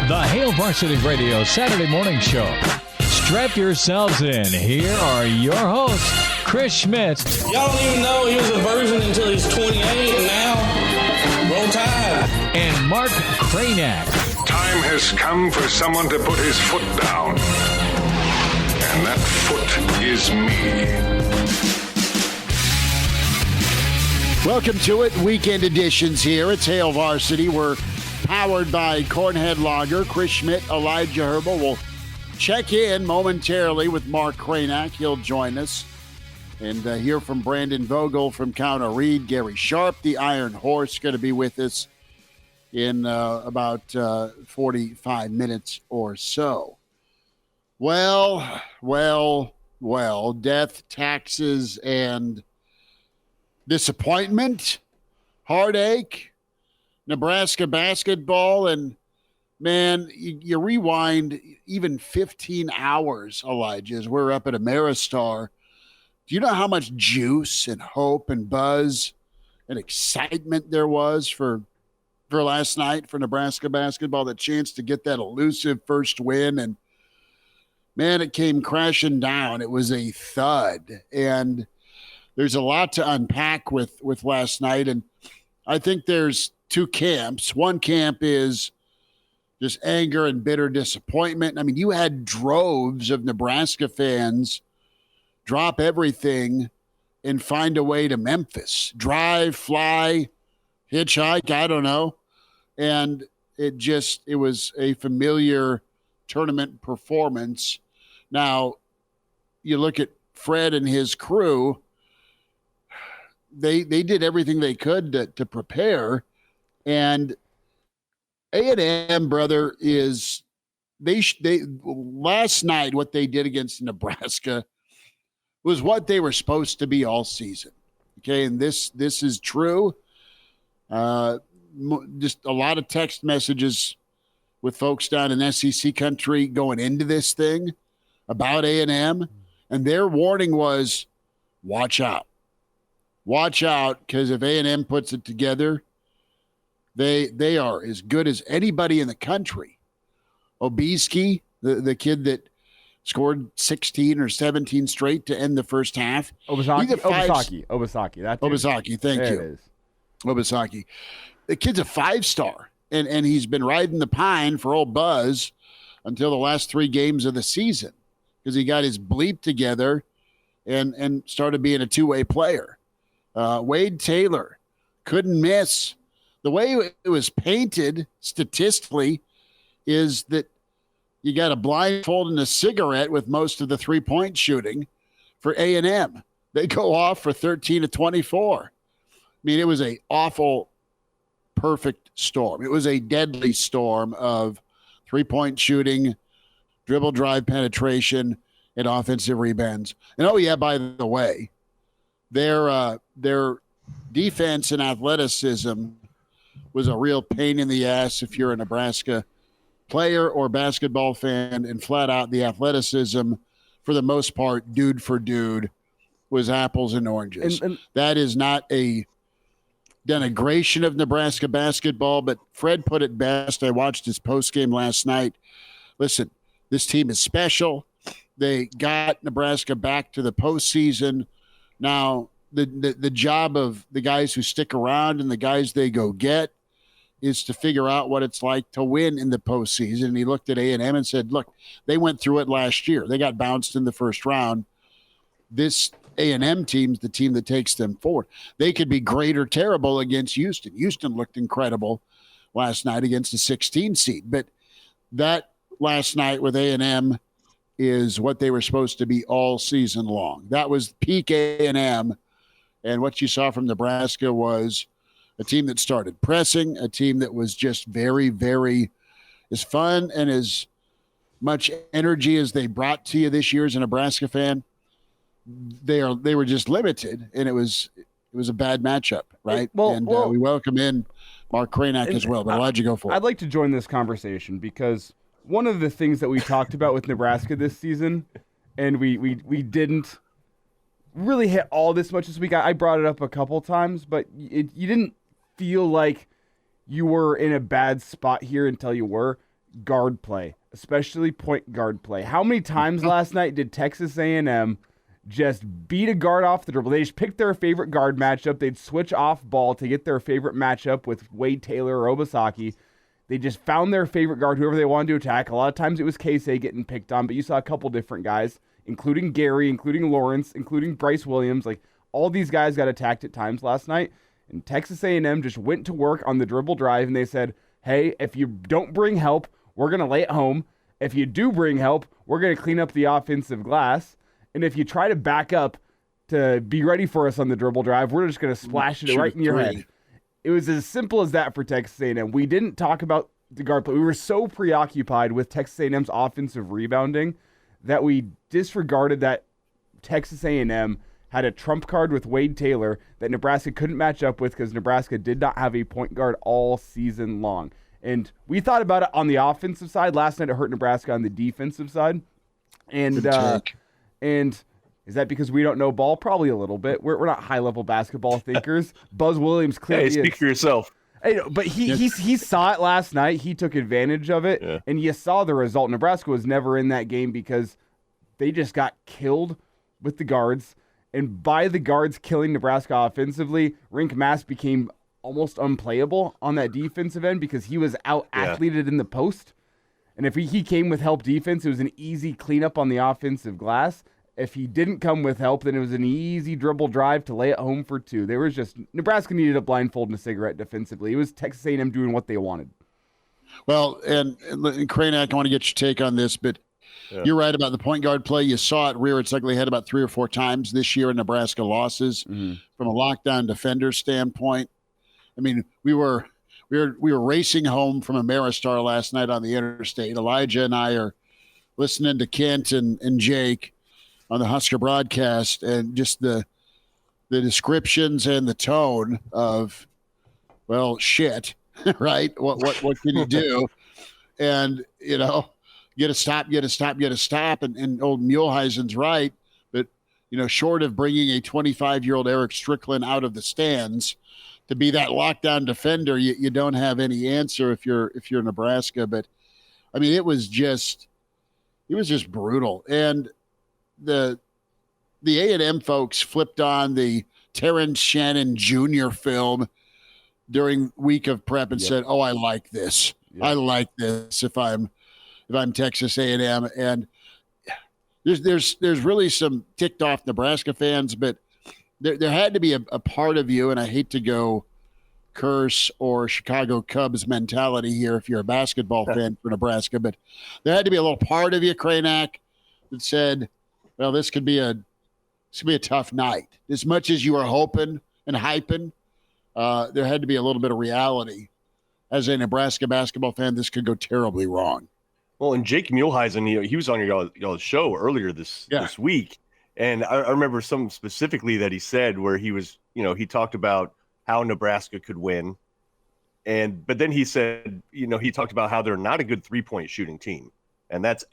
The Hail Varsity Radio Saturday morning show. Strap yourselves in. Here are your hosts, Chris Schmidt. Y'all don't even know he was a virgin until he's 28, and now, roll tide. And Mark Kraynak. Time has come for someone to put his foot down. And that foot is me. Welcome to it. Weekend editions here. It's Hail Varsity. We're powered by Cornhead Lager. Chris Schmidt, Elijah Herbel will check in momentarily with Mark Kraynak. He'll join us and hear from Brandon Vogel from Counter Reed. Gary Sharp, the Iron Horse, going to be with us in about 45 minutes or so. Well, death, taxes, and disappointment, heartache, Nebraska basketball, and man, you rewind even 15 hours, Elijah, as we're up at Ameristar. Do you know how much juice and hope and buzz and excitement there was for last night for Nebraska basketball, the chance to get that elusive first win? And man, it came crashing down. It was a thud. And there's a lot to unpack with last night. And I think there's two camps. One camp is just anger and bitter disappointment. I mean, you had droves of Nebraska fans drop everything and find a way to Memphis. Drive, fly, hitchhike, I don't know. And it was a familiar tournament performance. Now, you look at Fred and his crew, they did everything they could to prepare. And A&M, brother, is they last night what they did against Nebraska was what they were supposed to be all season. Okay, and this is true. Just a lot of text messages with folks down in SEC country going into this thing about A&M, and their warning was, watch out. Watch out, because if A&M puts it together, they are as good as anybody in the country. Obiski, the kid that scored 16 or 17 straight to end the first half. Obasaki. Thank you. It is. Obasaki. The kid's a 5-star, and he's been riding the pine for old Buzz until the last 3 games of the season because he got his bleep together and started being a two-way player. Wade Taylor couldn't miss. The way it was painted statistically is that you got a blindfold and a cigarette with most of the three-point shooting for A&M. They go off for 13 of 24. I mean, it was an awful, perfect storm. It was a deadly storm of three-point shooting, dribble drive penetration, and offensive rebounds. And, oh, yeah, by the way, their defense and athleticism was a real pain in the ass if you're a Nebraska player or basketball fan, and flat out the athleticism, for the most part, dude for dude, was apples and oranges. And that is not a denigration of Nebraska basketball, but Fred put it best. I watched his postgame last night. Listen, this team is special. They got Nebraska back to the postseason. Now, the job of the guys who stick around and the guys they go get is to figure out what it's like to win in the postseason. And he looked at A&M and said, look, they went through it last year. They got bounced in the first round. This A&M team's the team that takes them forward. They could be great or terrible against Houston. Houston looked incredible last night against the 16 seed. But that last night with A&M is what they were supposed to be all season long. That was peak A&M. And what you saw from Nebraska was a team that started pressing, a team that was just very, very as fun and as much energy as they brought to you this year as a Nebraska fan. They were just limited, and it was a bad matchup, right? We welcome in Mark Kraynak as well. But Elijah, go for it. I'd like to join this conversation because one of the things that we talked about with Nebraska this season, and we didn't really hit all this much this week. I brought it up a couple times, but you didn't feel like you were in a bad spot here until you were. guard play, especially point guard play. How many times last night did Texas A&M just beat a guard off the dribble? They just picked their favorite guard matchup. They'd switch off ball to get their favorite matchup with Wade Taylor or Obasaki. They just found their favorite guard, whoever they wanted to attack. A lot of times it was Casey getting picked on, but you saw a couple different guys, including Gary, including Lawrence, including Bryce Williams. Like, all these guys got attacked at times last night, and Texas A&M just went to work on the dribble drive, and they said, hey, if you don't bring help, we're going to lay it home. If you do bring help, we're going to clean up the offensive glass. And if you try to back up to be ready for us on the dribble drive, we're just going to splash it right in your head. It was as simple as that for Texas A&M. We didn't talk about the guard play. We were so preoccupied with Texas A&M's offensive rebounding that we disregarded that Texas A&M had a trump card with Wade Taylor that Nebraska couldn't match up with because Nebraska did not have a point guard all season long. And we thought about it on the offensive side. Last night it hurt Nebraska on the defensive side. And is that because we don't know ball? Probably a little bit. We're not high-level basketball thinkers. Buzz Williams clearly speak for yourself. Hey, but he saw it last night. He took advantage of it, and you saw the result. Nebraska was never in that game because they just got killed with the guards. And by the guards killing Nebraska offensively, Rink Mass became almost unplayable on that defensive end because he was out-athleted in the post. And if he came with help defense, it was an easy cleanup on the offensive glass. If he didn't come with help, then it was an easy dribble drive to lay it home for two. There was just Nebraska needed a blindfold and a cigarette defensively. It was Texas A&M doing what they wanted. Well, and Kraynak, I want to get your take on this, but you're right about the point guard play. You saw it rear its ugly head about 3 or 4 times this year in Nebraska losses from a lockdown defender standpoint. I mean, we were racing home from Ameristar last night on the interstate. Elijah and I are listening to Kent and Jake on the Husker broadcast, and just the descriptions and the tone of, well, shit, right? What can you do? And, you know, you got to stop. And old Muehlheisen's right. But, you know, short of bringing a 25-year-old Eric Strickland out of the stands to be that lockdown defender, you don't have any answer if you're Nebraska. But, I mean, it was just brutal. And the A&M folks flipped on the Terrence Shannon Jr. film during week of prep and said, "Oh, I like this. I like this." If I'm Texas A&M, and there's really some ticked off Nebraska fans, but there had to be a part of you, and I hate to go curse or Chicago Cubs mentality here if you're a basketball fan for Nebraska, but there had to be a little part of you, Kraynak, that said, well, this could be a tough night. As much as you were hoping and hyping, there had to be a little bit of reality. As a Nebraska basketball fan, this could go terribly wrong. Well, and Jake Muehlheisen, he was on y'all's show earlier this week, and I remember something specifically that he said where he was, he talked about how Nebraska could win, but then he said, he talked about how they're not a good 3-point shooting team. And that's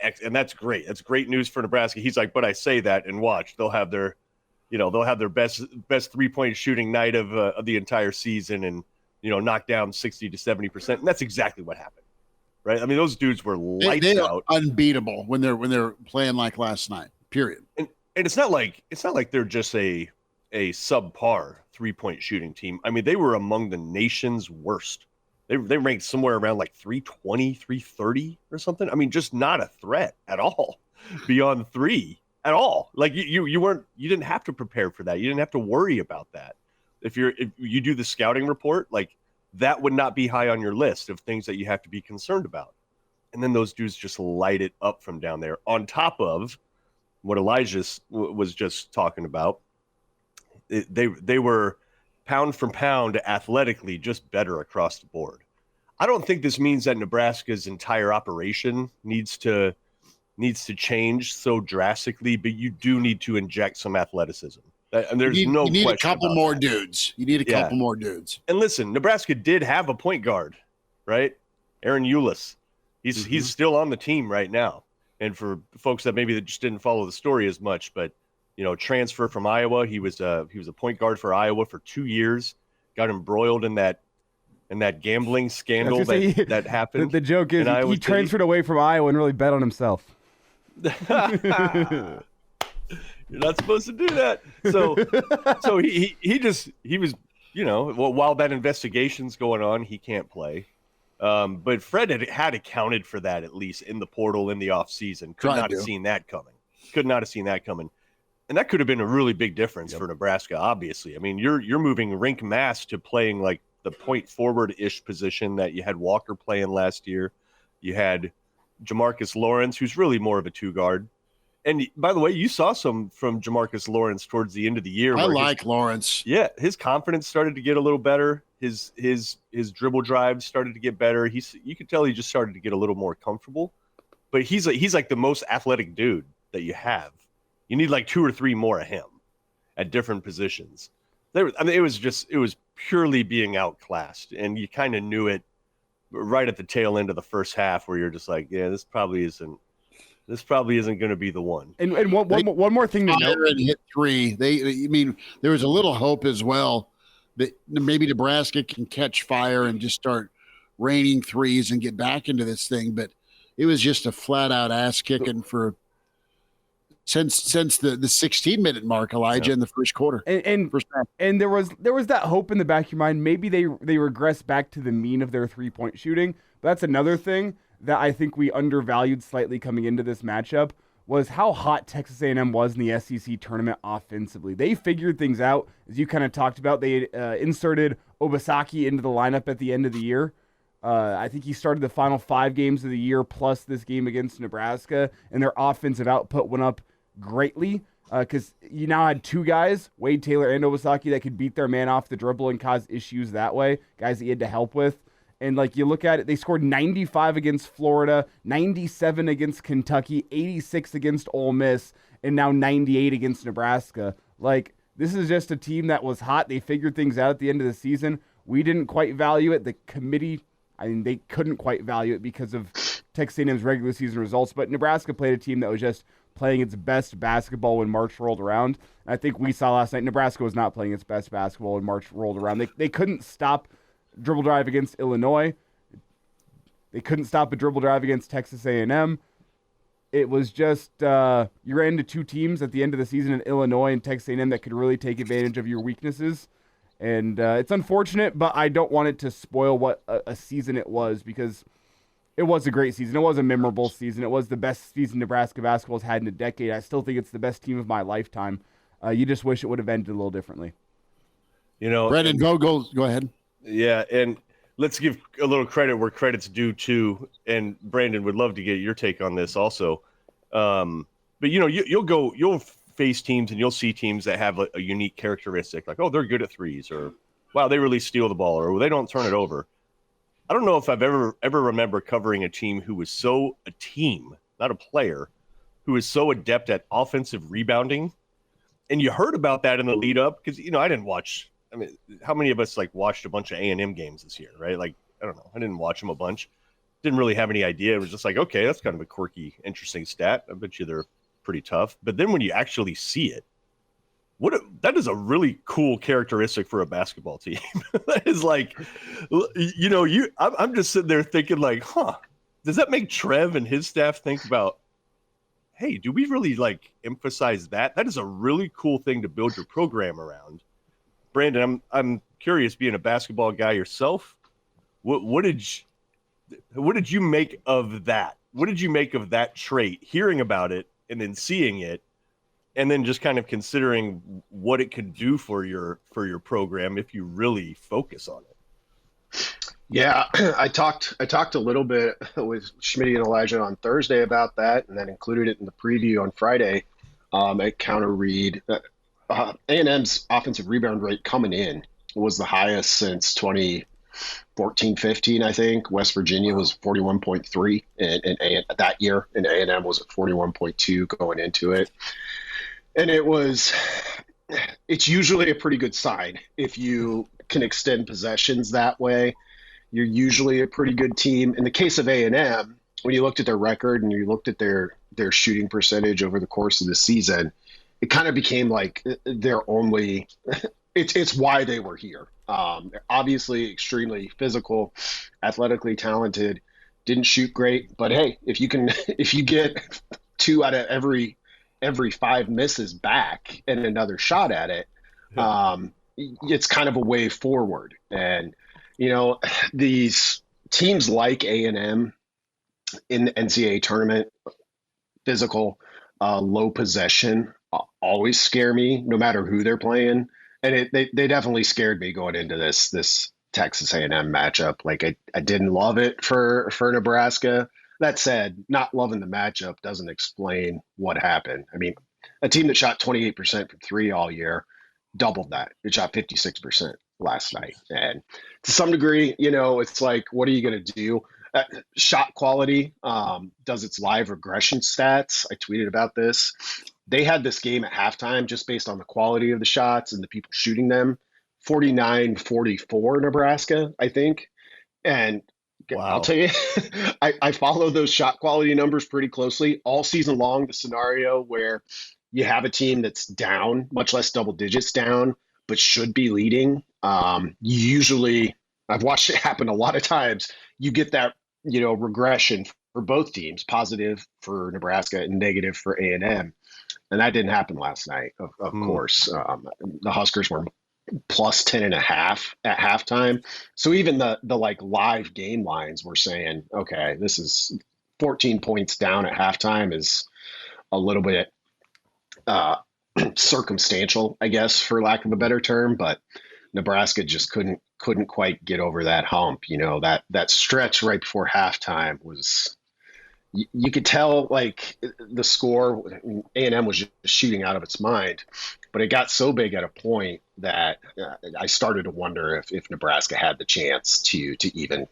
great. That's great news for Nebraska. He's like, but I say that, and watch, they'll have their best 3-point shooting night of the entire season, and knock down 60 to 70%. And that's exactly what happened, right? I mean, those dudes were lights out, unbeatable when they're playing like last night. Period. And it's not like they're just a subpar 3-point shooting team. I mean, they were among the nation's worst. They ranked somewhere around like 320, 330 or something. I mean, just not a threat at all beyond 3 at all. Like you didn't have to prepare for that. You didn't have to worry about that. If you do the scouting report, like that would not be high on your list of things that you have to be concerned about. And then those dudes just light it up from down there on top of what Elijah was just talking about. They were pound for pound athletically just better across the board. I don't think this means that Nebraska's entire operation needs to change so drastically, but you do need to inject some athleticism. And there's you need a couple more that. Dudes. You need a couple more dudes. And listen, Nebraska did have a point guard, right? Aaron Eulis. He's still on the team right now. And for folks that maybe just didn't follow the story as much, but transfer from Iowa. He was a point guard for Iowa for 2 years. Got embroiled in that and that gambling scandal that happened. The joke is he transferred away from Iowa and really bet on himself. You're not supposed to do that. So he was, while that investigation's going on, he can't play. But Fred had accounted for that, at least in the portal in the offseason. Could not have seen that coming. And that could have been a really big difference for Nebraska, obviously. I mean, you're moving Rink Mass to playing like the point forward-ish position that you had Walker playing last year. You had Jamarcus Lawrence, who's really more of a two-guard. And by the way, you saw some from Jamarcus Lawrence towards the end of the year. I like Lawrence. Yeah, his confidence started to get a little better. His dribble drives started to get better. You could tell he just started to get a little more comfortable. But he's like the most athletic dude that you have. You need like 2 or 3 more of him at different positions. It was purely being outclassed, and you kind of knew it right at the tail end of the first half, where you're just like, yeah, this probably isn't going to be the one. And one more thing to note. And hit 3. There was a little hope as well that maybe Nebraska can catch fire and just start raining threes and get back into this thing. But it was just a flat out ass kicking since the 16-minute mark, Elijah, in the first quarter. And there was that hope in the back of your mind. Maybe they regress back to the mean of their 3-point shooting. But that's another thing that I think we undervalued slightly coming into this matchup, was how hot Texas A&M was in the SEC tournament offensively. They figured things out, as you kind of talked about. They inserted Obasaki into the lineup at the end of the year. I think he started the final 5 games of the year plus this game against Nebraska, and their offensive output went up greatly because you now had 2 guys, Wade Taylor and Obasaki, that could beat their man off the dribble and cause issues that way, guys that you had to help with. And like you look at it, they scored 95 against Florida, 97 against Kentucky, 86 against Ole Miss, and now 98 against Nebraska. Like, this is just a team that was hot. They figured things out at the end of the season. We didn't quite value it. The committee, they couldn't quite value it because of Texas A&M's regular season results. But Nebraska played a team that was just playing its best basketball when March rolled around. And I think we saw last night Nebraska was not playing its best basketball when March rolled around. They couldn't stop dribble drive against Illinois. They couldn't stop a dribble drive against Texas A&M. It was just you ran into 2 teams at the end of the season in Illinois and Texas A&M that could really take advantage of your weaknesses. And it's unfortunate, but I don't want it to spoil what a season it was, because it was a great season. It was a memorable season. It was the best season Nebraska basketball has had in a decade. I still think it's the best team of my lifetime. You just wish it would have ended a little differently. Brendan, go ahead. Yeah, and let's give a little credit where credit's due too. And Brandon, would love to get your take on this also. But you'll face teams and you'll see teams that have a unique characteristic, like, oh, they're good at threes, or wow, they really steal the ball, or they don't turn it over. I don't know if I've ever remember covering a team who was a team, not a player, who was so adept at offensive rebounding. And you heard about that in the lead up, because I didn't watch. I mean, how many of us watched a bunch of A&M games this year, right? Like, I don't know. I didn't watch them a bunch. Didn't really have any idea. It was just like, okay, that's kind of a quirky, interesting stat. I bet you they're pretty tough. But then when you actually see it, that is a really cool characteristic for a basketball team. That is like, I'm just sitting there thinking like, does that make Trev and his staff think about, hey, do we really emphasize that? That is a really cool thing to build your program around. Brandon, I'm curious, being a basketball guy yourself, what did you make of that? What did you make of that trait, hearing about it and then seeing it, and then just kind of considering what it could do for your program if you really focus on it? Yeah, I talked a little bit with Schmidt and Elijah on Thursday about that, and then included it in the preview on Friday at Counter Read. A&M's offensive rebound rate coming in was the highest since 2014-15, I think. West Virginia was 41.3 and that year, and A&M was at 41.2 going into it. And it's usually a pretty good sign. If you can extend possessions that way, you're usually a pretty good team. In the case of A&M, when you looked at their record and you looked at their shooting percentage over the course of the season, it kind of became like their only – it's why they were here. They're obviously extremely physical, athletically talented, didn't shoot great, but hey, if you get 2 out of every 5 misses back and another shot at it, it's kind of a way forward. And, these teams like A&M in the NCAA tournament, physical, low possession, always scare me no matter who they're playing. And they definitely scared me going into this Texas A&M matchup. Like I didn't love it for Nebraska. That said, not loving the matchup doesn't explain what happened. I mean, a team that shot 28% from 3 all year doubled that. It shot 56% last night. And to some degree, it's like, what are you going to do? Shot quality does its live regression stats. I tweeted about this. They had this game at halftime just based on the quality of the shots and the people shooting them. 49-44 Nebraska, I think. And wow. I'll tell you, I follow those shot quality numbers pretty closely all season long. The scenario where you have a team that's down, much less double digits down, but should be leading. Usually, I've watched it happen a lot of times. You get that, regression for both teams, positive for Nebraska and negative for A&M. And that didn't happen last night, of course. The Huskers were plus 10.5 at halftime. So even the live game lines were saying, okay, this is 14 points down at halftime is a little bit circumstantial, I guess, for lack of a better term. But Nebraska just couldn't quite get over that hump. That stretch right before halftime was, you could tell like the score, A&M was just shooting out of its mind, but it got so big at a point that I started to wonder if Nebraska had the chance to even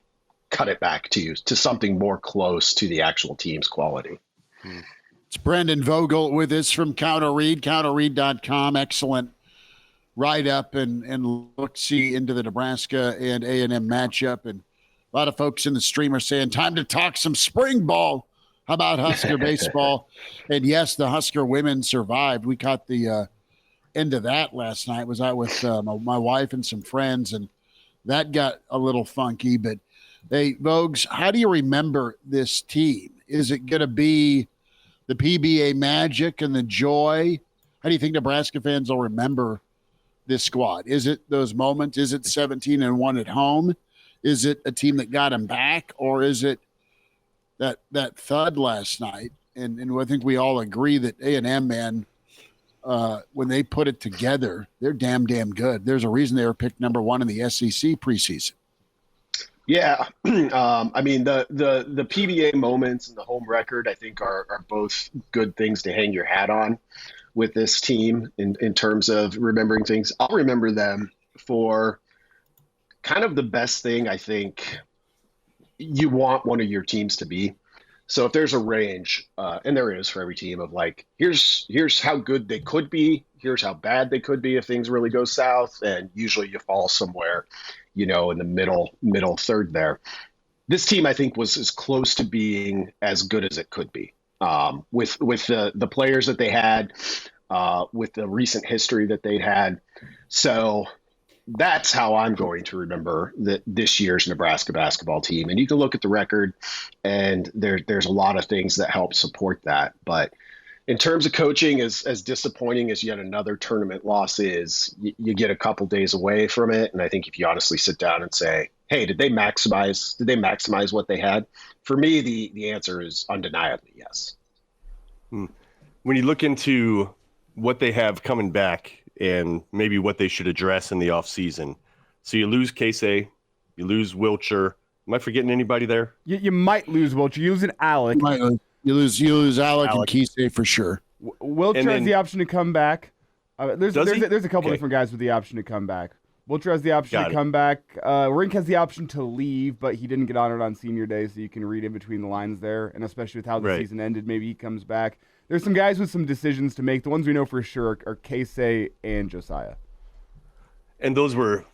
cut it back to something more close to the actual team's quality. It's Brendan Vogel with us from Counter Read, counterread.com. Excellent write-up and look-see into the Nebraska and A&M matchup. And a lot of folks in the stream are saying, time to talk some spring ball. How about Husker baseball? And yes, the Husker women survived. We caught the end of that last night. Was out with my wife and some friends, and that got a little funky. But hey, Vogues, how do you remember this team? Is it going to be the PBA magic and the joy? How do you think Nebraska fans will remember this squad? Is it those moments? Is it 17-1 at home? Is it a team that got them back, or is it that thud last night? And I think we all agree that A&M, man, when they put it together, they're damn good. There's a reason they were picked number 1 in the SEC preseason. Yeah. I mean, the PBA moments and the home record, I think, are both good things to hang your hat on with this team in terms of remembering things. I'll remember them for kind of the best thing I think you want one of your teams to be. So if there's a range, and there is for every team, of like, here's how good they could be, here's how bad they could be if things really go south, and usually you fall somewhere, in the middle third there. This team, I think, was as close to being as good as it could be, with the players that they had, with the recent history that they'd had. So that's how I'm going to remember this year's Nebraska basketball team. And you can look at the record, and there's a lot of things that help support that. But in terms of coaching, as disappointing as yet another tournament loss is, you get a couple days away from it. And I think if you honestly sit down and say, hey, did they maximize what they had? For me, the answer is undeniably yes. When you look into what they have coming back and maybe what they should address in the offseason. So you lose Casey, you lose Wilcher. Am I forgetting anybody there? You might lose Wilcher. You lose an Alec. You lose Alec and Casey for sure. Wilcher has the option to come back. There's a couple different guys with the option to come back. Wilcher has the option to come back. Rink has the option to leave, but he didn't get honored on senior day, so you can read in between the lines there. And especially with how the season ended, maybe he comes back. There's some guys with some decisions to make. The ones we know for sure are Casey and Josiah. And those were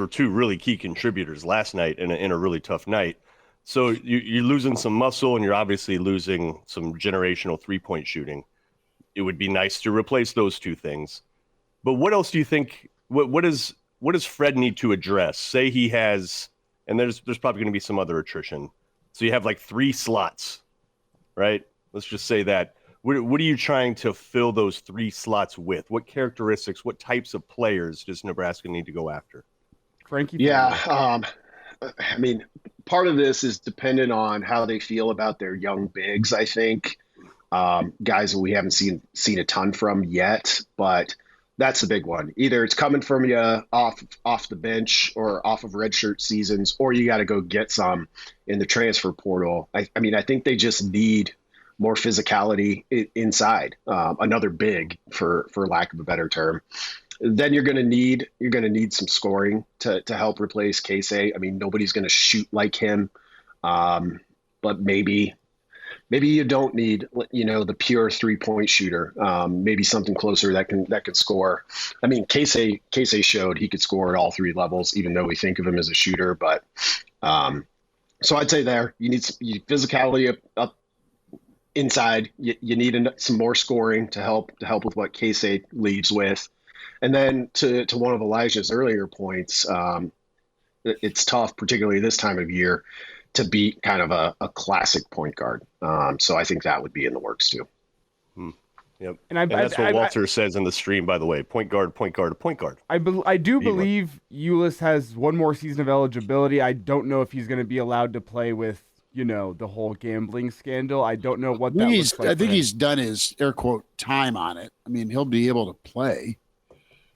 two really key contributors last night in a really tough night. So you're losing some muscle, and you're obviously losing some generational three-point shooting. It would be nice to replace those two things. But what else do you think? What is what does Fred need to address? Say he has, and there's probably going to be some other attrition. So you have like 3 slots, right? Let's just say that. What are you trying to fill those 3 slots with? What characteristics, what types of players does Nebraska need to go after? Frankie? Yeah. I mean, part of this is dependent on how they feel about their young bigs, I think. Guys that we haven't seen a ton from yet, but that's the big one. Either it's coming from you off the bench or off of redshirt seasons, or you got to go get some in the transfer portal. I mean, I think they just need more physicality inside, another big for lack of a better term. Then you're going to need some scoring to help replace Casey. I mean, nobody's going to shoot like him, but maybe you don't need, the pure 3-point shooter. Maybe something closer that can score. I mean, Casey showed he could score at all 3 levels, even though we think of him as a shooter. But so I'd say there you need physicality up inside. You need some more scoring to help with what Casey leaves with. And then to one of Elijah's earlier points, it's tough, particularly this time of year, to beat kind of a classic point guard. So I think that would be in the works too. Yep. And that's what Walter says in the stream, by the way. Point guard, point guard, point guard. I do believe Ulis has one more season of eligibility. I don't know if he's going to be allowed to play with, the whole gambling scandal. I don't know what that looks like. I think he's done his air quote time on it. I mean, he'll be able to play.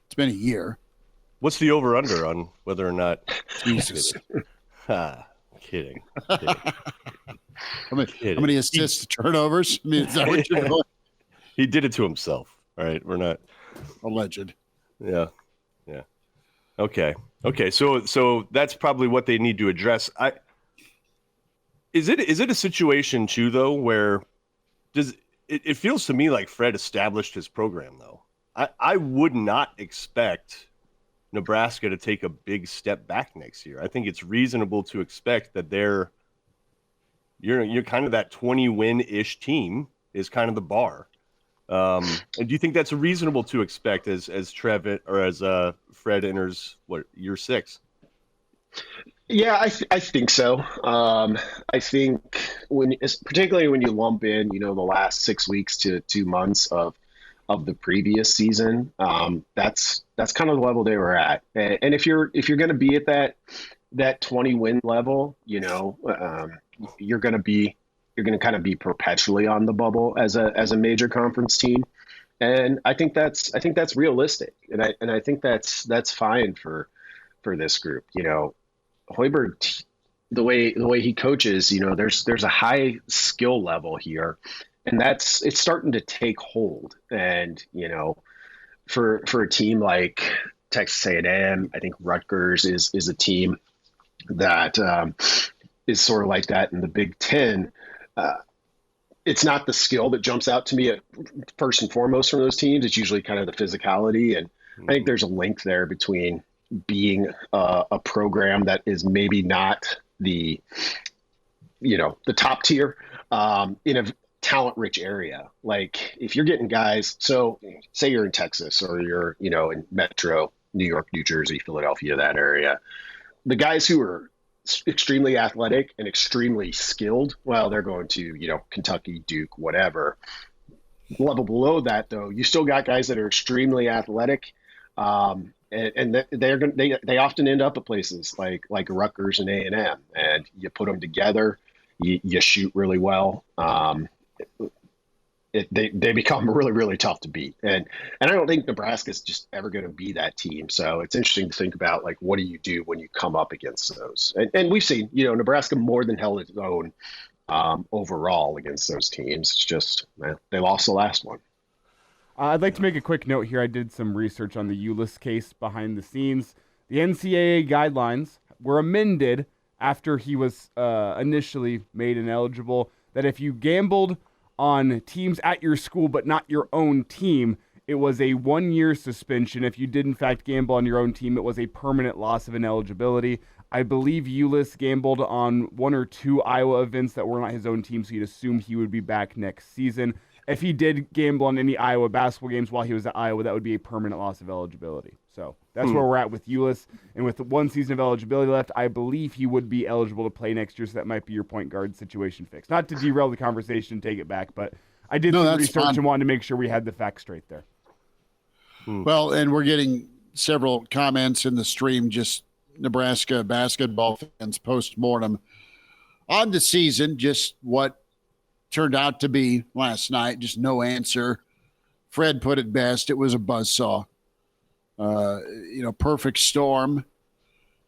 It's been a year. What's the over-under on whether or not? Jesus. Kidding. How many assists, turnovers? I mean, is that what you're doing? He did it to himself. All right, we're not alleged. Yeah. Okay. So that's probably what they need to address. Is it a situation too though where it feels to me like Fred established his program though. I would not expect Nebraska to take a big step back next year. I think it's reasonable to expect that you're kind of that 20-win-ish team is kind of the bar. And do you think that's reasonable to expect as Trev or as Fred enters year 6? Yeah, I think so. I think particularly when you lump in, the last 6 weeks to 2 months of the previous season, that's kind of the level they were at. And if you're going to be at that 20-win level, you're going to kind of be perpetually on the bubble as a major conference team. And I think that's realistic. And I think that's fine for this group. Hoiberg, the way he coaches, there's a high skill level here. And it's starting to take hold. And, for a team like Texas A&M, I think Rutgers is a team that is sort of like that in the Big Ten. It's not the skill that jumps out to me first and foremost from those teams. It's usually kind of the physicality. And I think there's a link there between being a program that is maybe not the top tier in a talent-rich area. Like if you're getting guys, so say you're in Texas or you're, in Metro, New York, New Jersey, Philadelphia, that area, the guys who are extremely athletic and extremely skilled, well, they're going to, Kentucky, Duke, whatever. Level below that, though, you still got guys that are extremely athletic, and they often end up at places like Rutgers and A&M, and you put them together, you shoot really well. They become really, really tough to beat. And I don't think Nebraska's just ever going to be that team. So it's interesting to think about, like, what do you do when you come up against those? And we've seen, Nebraska more than held its own overall against those teams. It's just, they lost the last one. I'd like to make a quick note here. I did some research on the Ulis case behind the scenes. The NCAA guidelines were amended after he was initially made ineligible, that if you gambled on teams at your school but not your own team, it was a 1-year suspension. If you did, in fact, gamble on your own team, it was a permanent loss of ineligibility. I believe Ulis gambled on 1 or 2 Iowa events that were not his own team, so you'd assume he would be back next season. If he did gamble on any Iowa basketball games while he was at Iowa, that would be a permanent loss of eligibility. So That's where we're at with Ulis. And with 1 season of eligibility left, I believe he would be eligible to play next year, so that might be your point guard situation fixed. Not to derail the conversation, take it back, but I did some research and wanted to make sure we had the facts straight there. Well, and we're getting several comments in the stream, just Nebraska basketball fans post-mortem on the season, just what turned out to be last night, just no answer. Fred put it best. It was a buzzsaw. Perfect storm.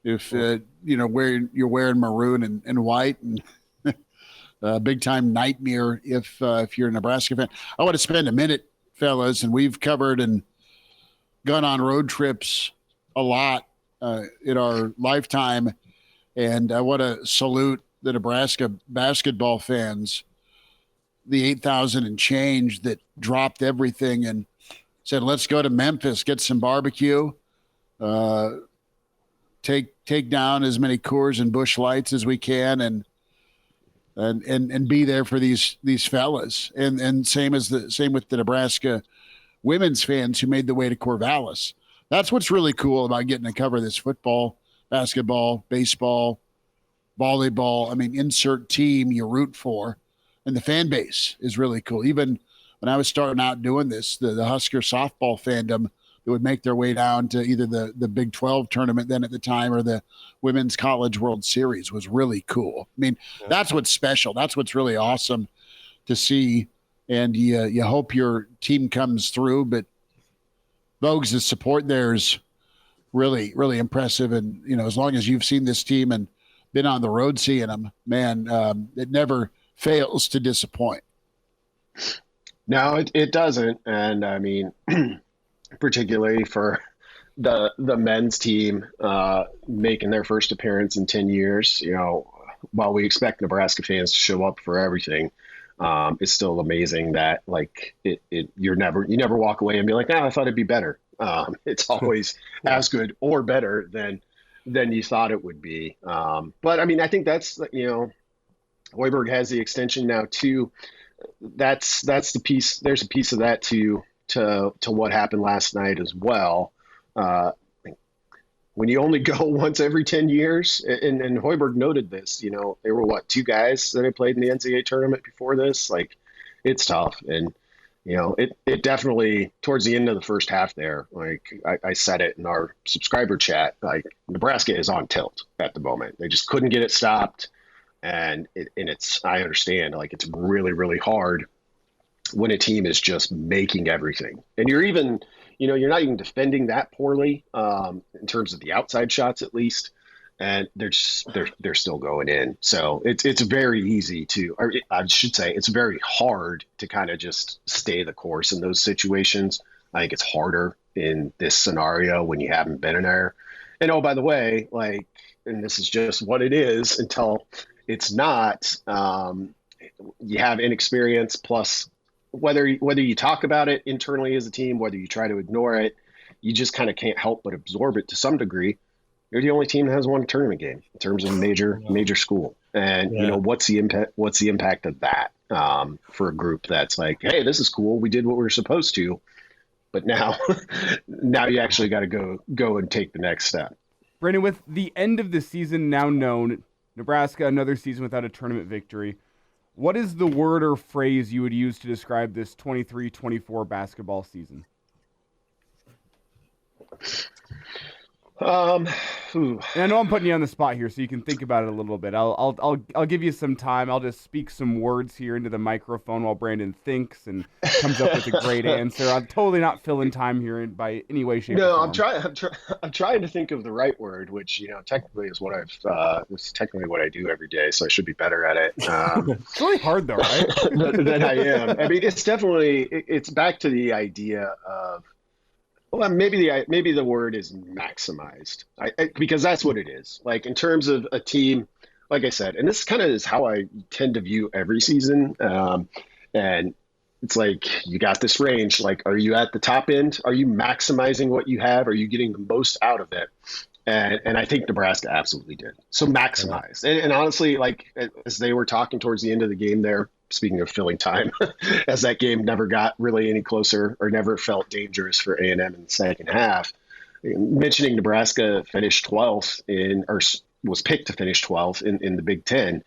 If, where you're wearing maroon and white, and big time nightmare if you're a Nebraska fan. I want to spend a minute, fellas, and we've covered and gone on road trips a lot in our lifetime. And I want to salute the Nebraska basketball fans, the 8,000 and change that dropped everything and said, let's go to Memphis, get some barbecue, take down as many Coors and Busch Lights as we can, and be there for these fellas. And same with the Nebraska women's fans who made the way to Corvallis. That's what's really cool about getting to cover this football, basketball, baseball, volleyball. I mean, insert team you root for. And the fan base is really cool. Even when I was starting out doing this, the Husker softball fandom that would make their way down to either the Big 12 tournament then at the time or the Women's College World Series was really cool. I mean, that's what's special. That's what's really awesome to see. And you hope your team comes through. But Vogue's support there is really, really impressive. And, as long as you've seen this team and been on the road seeing them, man, it never fails to disappoint. No, it doesn't. And I mean, particularly for the men's team making their first appearance in 10 years, while we expect Nebraska fans to show up for everything, it's still amazing that you never walk away and be like, I thought it'd be better. It's always as good or better than you thought it would be. But I mean, I think that's, Hoiberg has the extension now too. That's the piece. There's a piece of that to what happened last night as well. When you only go once every 10 years, and Hoiberg noted this, there were 2 guys that had played in the NCAA tournament before this. It's tough. And, it definitely towards the end of the first half there, I said it in our subscriber chat, Nebraska is on tilt at the moment. They just couldn't get it stopped. And I understand, it's really, really hard when a team is just making everything. And you're not even defending that poorly in terms of the outside shots, at least. And they're still going in. So it's very easy or I should say, it's very hard to kind of just stay the course in those situations. I think it's harder in this scenario when you haven't been in there. And oh, by the way, and this is just what it is until it's not, you have inexperience, plus whether you talk about it internally as a team, whether you try to ignore it, you just kind of can't help but absorb it to some degree. You're the only team that has won a tournament game in terms of major school. And what's the impact of that for a group that's like, hey, this is cool. We did what we were supposed to, but now you actually got to go and take the next step. Brandon, with the end of the season now known, Nebraska, another season without a tournament victory. What is the word or phrase you would use to describe this 23-24 basketball season? And I know I'm putting you on the spot here, so you can think about it a little bit. I'll give you some time. I'll just speak some words here into the microphone while Brandon thinks and comes up with a great answer. I'm totally not filling time here by any way, shape, or form. I'm trying to think of the right word, which technically is it's technically what I do every day, so I should be better at it. It's really hard though, right? Than I am. I mean, it's definitely it's back to the idea of. Well, maybe the word is maximized, because that's what it is. In terms of a team, like I said, and this kind of is how I tend to view every season. And it's you got this range. Are you at the top end? Are you maximizing what you have? Are you getting the most out of it? And I think Nebraska absolutely did. So maximized. And honestly, as they were talking towards the end of the game there, speaking of filling time, as that game never got really any closer or never felt dangerous for A&M in the second half, mentioning Nebraska finished 12th was picked to finish 12th in the Big Ten.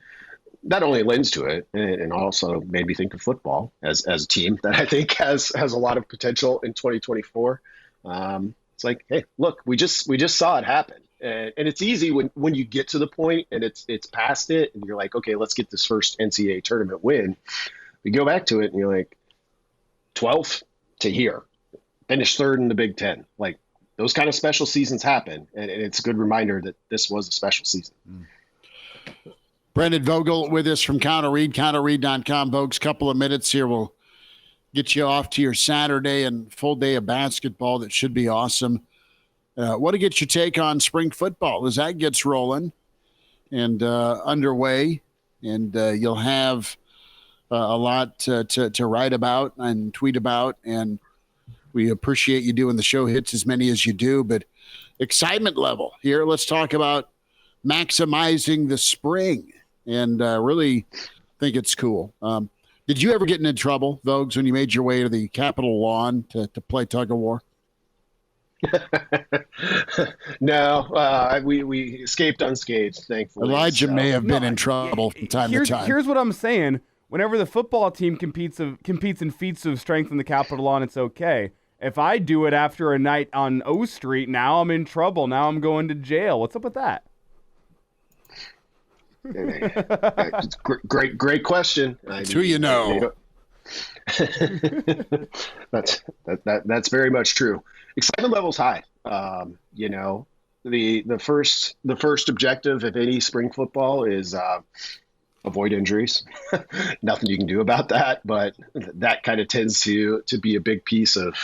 That only lends to it, and also made me think of football as a team that I think has a lot of potential in 2024. It's like, hey, look, we just saw it happen, and it's easy when you get to the point and it's past it, and you're like, okay, let's get this first NCAA tournament win. You go back to it, and you're like, 12th to here, finish third in the Big Ten. Like, those kind of special seasons happen, and it's a good reminder that this was a special season. Brendan Vogel with us from Counter-Read, counterread.com. Folks, couple of minutes here. We'll get you off to your Saturday and full day of basketball. That should be awesome. Want to get your take on spring football as that gets rolling and underway, and you'll have a lot to write about and tweet about, and we appreciate you doing the show hits as many as you do. But excitement level here, let's talk about maximizing the spring, and really think it's cool. Did you ever get into trouble, Vogues, when you made your way to the Capitol lawn to play tug of war? No, we escaped unscathed, thankfully. Elijah may have been in trouble from time to time. Here's what I'm saying. Whenever the football team competes in feats of strength in the Capitol lawn, it's okay. If I do it after a night on O Street, now I'm in trouble. Now I'm going to jail. What's up with that? Great question. It's who you know. That's very much true. Excitement level's high. The first objective of any spring football is avoid injuries. Nothing you can do about that, but that kind of tends to be a big piece of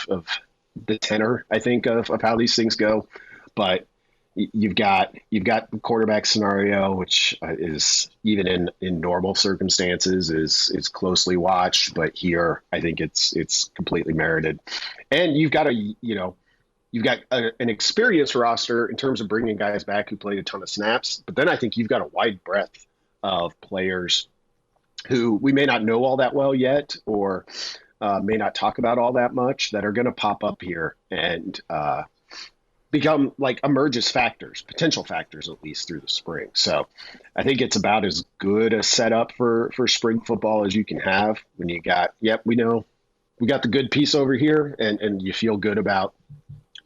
the tenor, I think, of how these things go. But you've got the quarterback scenario, which is even in normal circumstances is closely watched, but here I think it's completely merited. And you've got an experienced roster in terms of bringing guys back who played a ton of snaps, but then I think you've got a wide breadth of players who we may not know all that well yet, or may not talk about all that much, that are going to pop up here and become like emerge as potential factors, at least through the spring. So I think it's about as good a setup for spring football as you can have when you got, we know we got the good piece over here, and you feel good about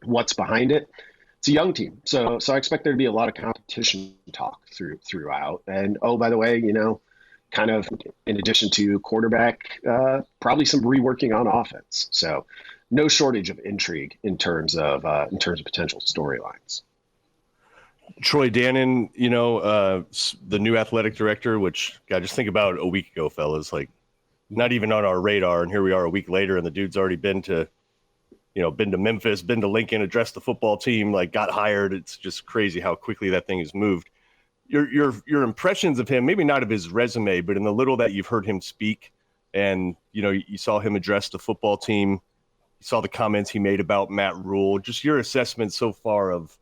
what's behind it. It's a young team. So I expect there to be a lot of competition talk throughout. And, oh, by the way, kind of in addition to quarterback, probably some reworking on offense. So no shortage of intrigue in terms of potential storylines. Troy Dannon, the new athletic director, which, God, just think about a week ago, fellas, like not even on our radar. And here we are a week later, and the dude's already been to Memphis, been to Lincoln, addressed the football team, like got hired. It's just crazy how quickly that thing has moved. Your impressions of him, maybe not of his resume, but in the little that you've heard him speak, and you saw him address the football team, you saw the comments he made about Matt Rule. Just your assessment so far of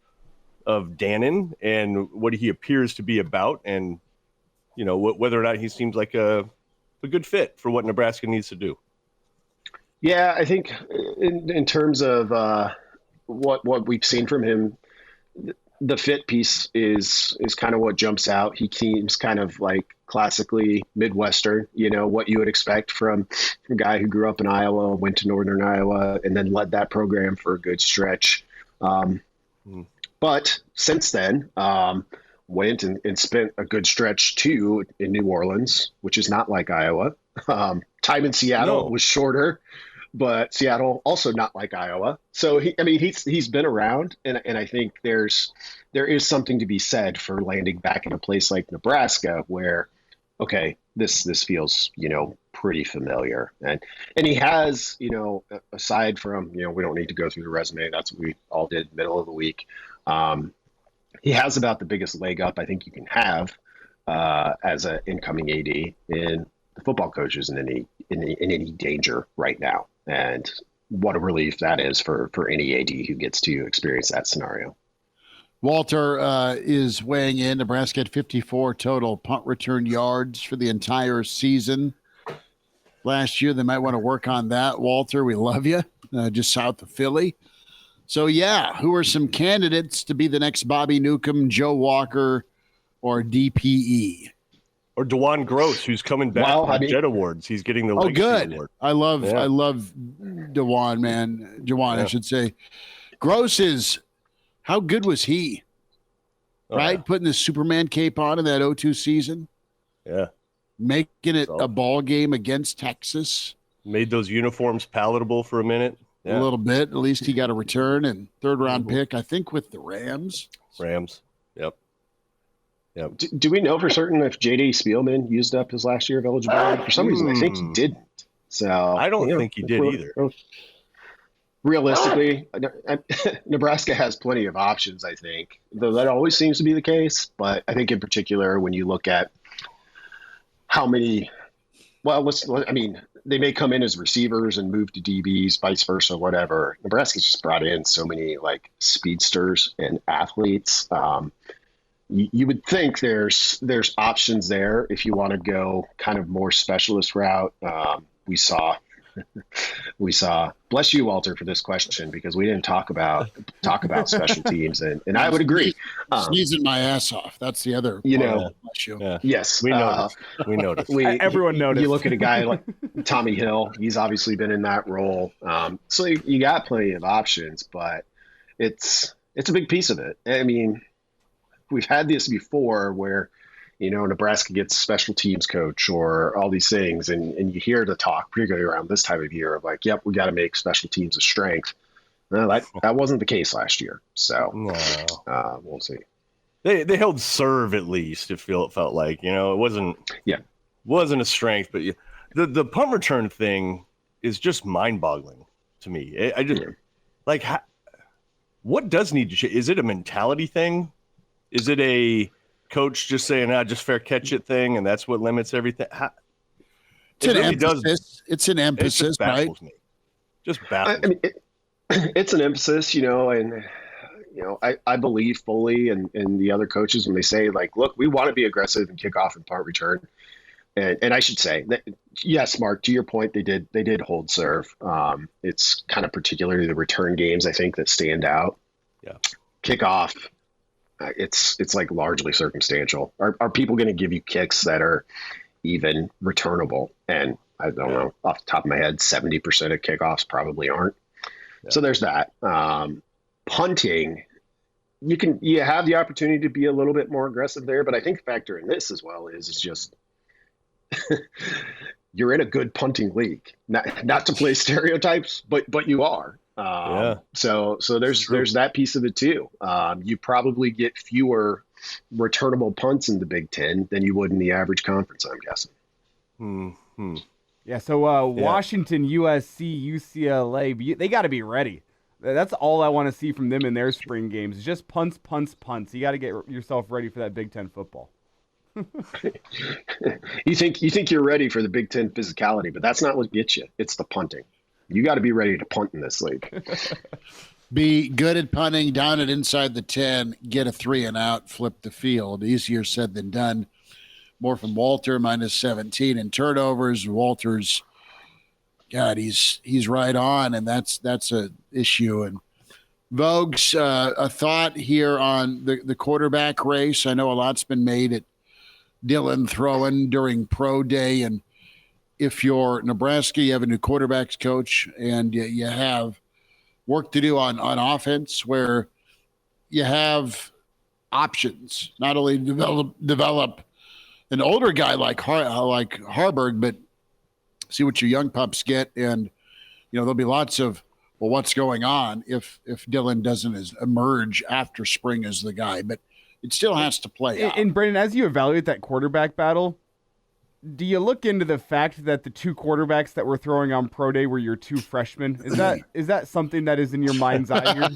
Dannon and what he appears to be about, and whether or not he seems like a good fit for what Nebraska needs to do. Yeah, I think in terms of what we've seen from him, the fit piece is kind of what jumps out. He seems kind of like classically Midwestern, what you would expect from a guy who grew up in Iowa, went to Northern Iowa, and then led that program for a good stretch. But since then, went and spent a good stretch too in New Orleans, which is not like Iowa. Time in Seattle was shorter, but Seattle also not like Iowa. So he's been around, and I think there is something to be said for landing back in a place like Nebraska where, okay, this feels pretty familiar, and he has aside from we don't need to go through the resume, that's what we all did middle of the week. He has about the biggest leg up I think you can have as an incoming AD in the football coaches in any danger right now. And what a relief that is for any AD who gets to experience that scenario. Walter is weighing in. Nebraska had 54 total punt return yards for the entire season last year. They might want to work on that. Walter, we love you. Just south of Philly. So, yeah, who are some candidates to be the next Bobby Newcomb, Joe Walker, or DPE? Or DeJuan Gross, who's coming back from the Jet Awards. He's getting the Legacy Award. I love DeJuan, man. I should say. Gross is, how good was he? Right? Putting the Superman cape on in that 0-2 season. Yeah. Making it a ball game against Texas. Made those uniforms palatable for a minute. A little bit. At least he got a return and third-round pick, I think, with the Rams. Yep. Do we know for certain if J.D. Spielman used up his last year of eligibility? For some reason, I think he didn't. So I don't think he did either. Realistically, Nebraska has plenty of options, I think, though that always seems to be the case. But I think in particular, when you look at how many, they may come in as receivers and move to DBs, vice versa, whatever. Nebraska's just brought in so many like speedsters and athletes. You would think there's options there if you want to go kind of more specialist route. We saw, bless you, Walter, for this question, because we didn't talk about special teams, and I would agree. Sneezing my ass off. That's the other issue. Yeah. Yes, we noticed. Everyone noticed. You look at a guy like Tommy Hill; he's obviously been in that role. So you got plenty of options, but it's a big piece of it. I mean, we've had this before where, Nebraska gets special teams coach or all these things. And you hear the talk, particularly around this time of year, of like, yep, we got to make special teams a strength. No, that wasn't the case last year. So we'll see. They held serve at least. It felt like, it wasn't a strength, but the punt return thing is just mind boggling to me. I just what does need to change? Is it a mentality thing? Is it a coach just saying, just fair catch it thing, and that's what limits everything? It's an emphasis, right? Just baffles me. It's an emphasis, and I believe fully in the other coaches when they say, like, look, we want to be aggressive in kickoff and punt return. And I should say that, yes, Mark, to your point, they did hold serve. It's kind of particularly the return games, I think, that stand out. Yeah. Kickoff, it's like largely circumstantial. Are people going to give you kicks that are even returnable? And I don't know, off the top of my head, 70% of kickoffs probably aren't. Yeah. So there's that. Punting, you have the opportunity to be a little bit more aggressive there, but I think a factor in this as well is just you're in a good punting league. Not to play stereotypes, but you are. So there's that piece of it too. You probably get fewer returnable punts in the Big Ten than you would in the average conference, I'm guessing. Mm-hmm. Yeah. So Washington, USC, UCLA, they got to be ready. That's all I want to see from them in their spring games. It's just punts. You got to get yourself ready for that Big Ten football. You think you're ready for the Big Ten physicality, but that's not what gets you. It's the punting. You got to be ready to punt in this league. Be good at punting, down at inside the 10, get a 3 and out, flip the field. Easier said than done. More from Walter, minus 17 in turnovers. Walter's, God, he's right on, and that's a issue. And Vogue's a thought here on the quarterback race. I know a lot's been made at Dylan throwing during pro day, and if you're Nebraska, you have a new quarterbacks coach, and you have work to do on offense where you have options, not only develop an older guy like Harburg, but see what your young pups get. And, there'll be lots of, well, what's going on if Dylan doesn't emerge after spring as the guy, but it still has to play out. And Brandon, as you evaluate that quarterback battle, do you look into the fact that the two quarterbacks that were throwing on pro day were your two freshmen? Is that something that is in your mind's eye here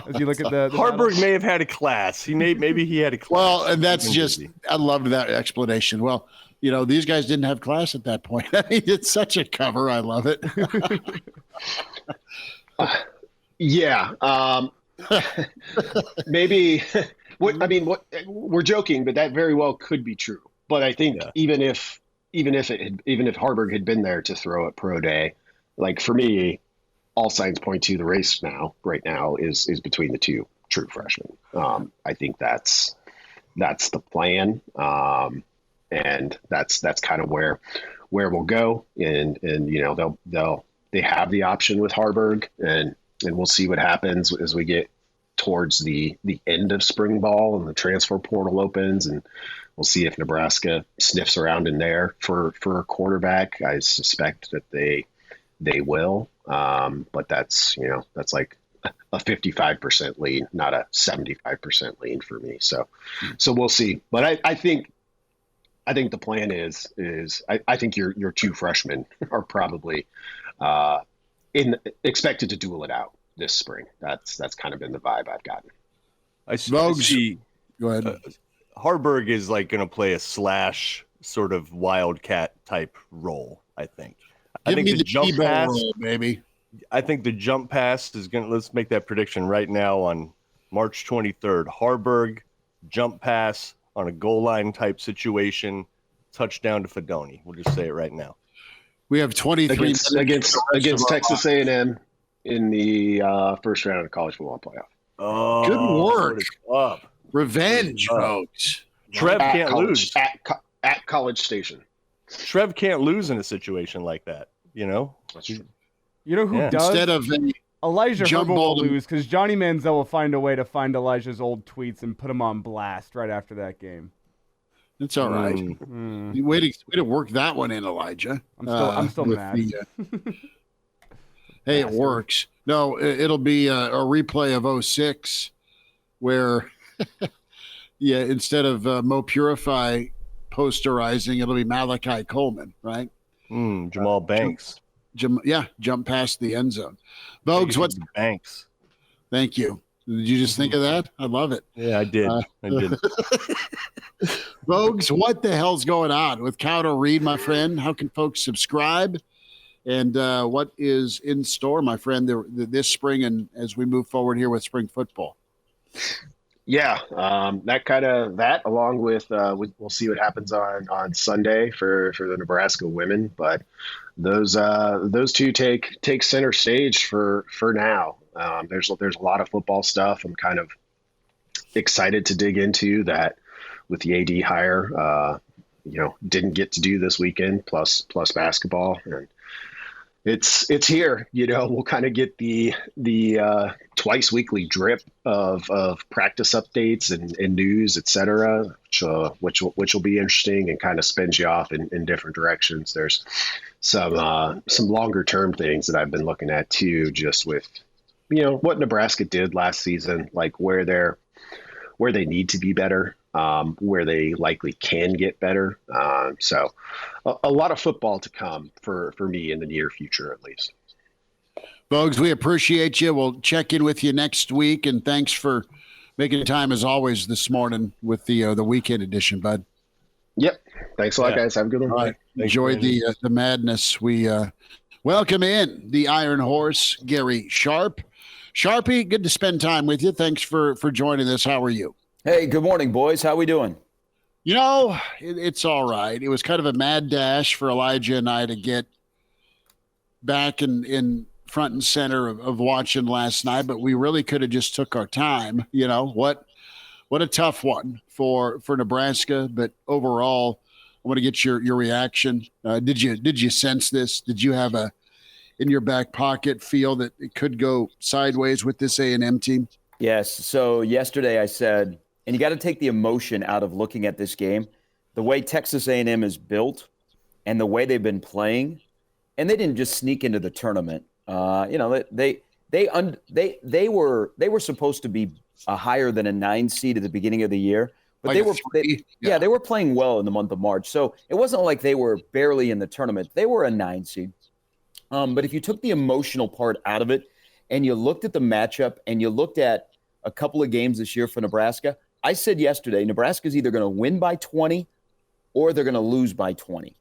as you look at the Harburg may have had a class. Maybe he had a class. Well, and that's just, I loved that explanation. Well, these guys didn't have class at that point. I mean, it's such a cover. I love it. Maybe. We're joking, but that very well could be true. But I think even if Harburg had been there to throw at pro day, like for me, all signs point to the race right now is between the two true freshmen. I think that's the plan. And that's kind of where we'll go. And they have the option with Harburg, and we'll see what happens as we get towards the end of spring ball and the transfer portal opens, and we'll see if Nebraska sniffs around in there for a quarterback. I suspect that they will, but that's like a 55% lean, not a 75% lean for me. So we'll see. But I think the plan is I think your two freshmen are probably expected to duel it out this spring. That's kind of been the vibe I've gotten. I see. Go ahead. Harburg is like going to play a slash sort of wildcat type role. I think. I think the jump pass, roll, baby. I think the jump pass is going to. Let's make that prediction right now on March 23rd. Harburg jump pass on a goal line type situation, touchdown to Fedoni. We'll just say it right now. We have 23 against Texas A&M in the first round of the college football playoff. Oh, good work. Revenge, folks. Trev can't lose at College Station. Trev can't lose in a situation like that. That's true. You know who does? Instead of Elijah Herbel will ball. lose because Johnny Manziel will find a way to find Elijah's old tweets and put him on blast right after that game. It's all right. Way to work that one in, Elijah. I'm still mad. Hey, it works. No, it'll be a replay of 06 where, instead of Mo Purify posterizing, it'll be Malachi Coleman, right? Jamal Banks. Jump past the end zone. Vogues, what's Banks? Thank you. Did you just think of that? I love it. Yeah, I did. I did. Vogues, what the hell's going on with Counter Read, my friend? How can folks subscribe? And what is in store, my friend, this spring and as we move forward here with spring football? Yeah, that along with we'll see what happens on Sunday for the Nebraska women, but those two take center stage for now. There's a lot of football stuff I'm kind of excited to dig into that with the AD hire, didn't get to do this weekend plus basketball, and it's here. We'll kind of get the twice weekly drip of practice updates and news, etc., which will be interesting and kind of spins you off in different directions. There's some longer term things that I've been looking at too, just with what Nebraska did last season, like where they need to be better, where they likely can get better. So a lot of football to come for me in the near future, at least. Bogues, we appreciate you. We'll check in with you next week, and thanks for making time as always this morning with the weekend edition, bud. Yep. Thanks a lot, guys. Have a good one. All right. Enjoy the madness. We welcome in the Iron Horse, Gary Sharp. Sharpie, good to spend time with you. Thanks for joining us. How are you? Hey, good morning, boys. How we doing? It's all right. It was kind of a mad dash for Elijah and I to get back in front and center of watching last night, but we really could have just took our time. What a tough one for Nebraska, but overall, I want to get your reaction. Did you sense this? Did you have in your back pocket feel that it could go sideways with this A&M team? Yes. So yesterday I said, and you got to take the emotion out of looking at this game, the way Texas A&M is built and the way they've been playing, and they didn't just sneak into the tournament. They were supposed to be a higher than a 9 seed at the beginning of the year, but they were playing well in the month of March. So it wasn't like they were barely in the tournament. They were a 9 seed. But if you took the emotional part out of it and you looked at the matchup and you looked at a couple of games this year for Nebraska, I said yesterday, Nebraska's either going to win by 20 or they're going to lose by 20.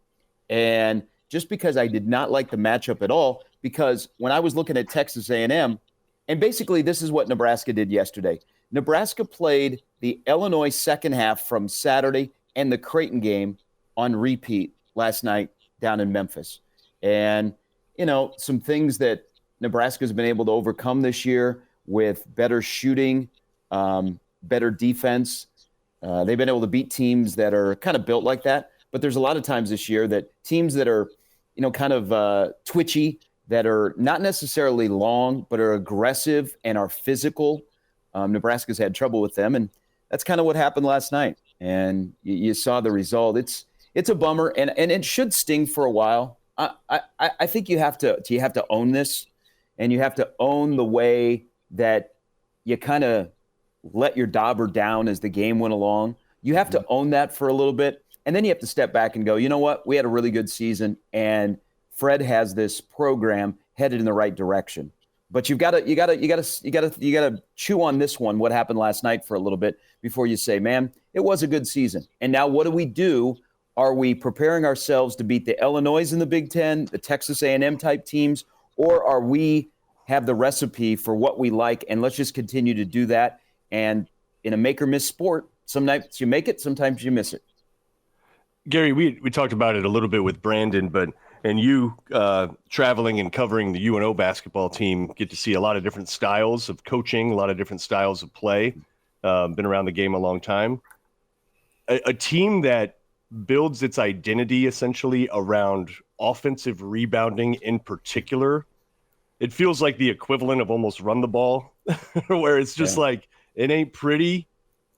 And just because I did not like the matchup at all, because when I was looking at Texas A&M, and basically this is what Nebraska did yesterday. Nebraska played the Illinois second half from Saturday and the Creighton game on repeat last night down in Memphis. And some things that Nebraska's been able to overcome this year with better shooting, better defense. They've been able to beat teams that are kind of built like that. But there's a lot of times this year that teams that are, kind of twitchy, that are not necessarily long, but are aggressive and are physical. Nebraska's had trouble with them, and that's kind of what happened last night. And you saw the result. It's a bummer, and it should sting for a while. I think you have to own this, and you have to own the way that you kind of let your dauber down as the game went along. You have to own that for a little bit, and then you have to step back and go, you know what? We had a really good season, and Fred has this program headed in the right direction. But you got to chew on this one, what happened last night, for a little bit before you say, man, it was a good season. And now what do we do? Are we preparing ourselves to beat the Illinois in the Big Ten, the Texas A&M type teams, or are we have the recipe for what we like, and let's just continue to do that? And in a make or miss sport, some nights you make it, sometimes you miss it. Gary, we talked about it a little bit with Brandon, and you traveling and covering the UNO basketball team get to see a lot of different styles of coaching, a lot of different styles of play. Been around the game a long time. A team that builds its identity essentially around offensive rebounding in particular. It feels like the equivalent of almost run the ball, where it's just like, it ain't pretty,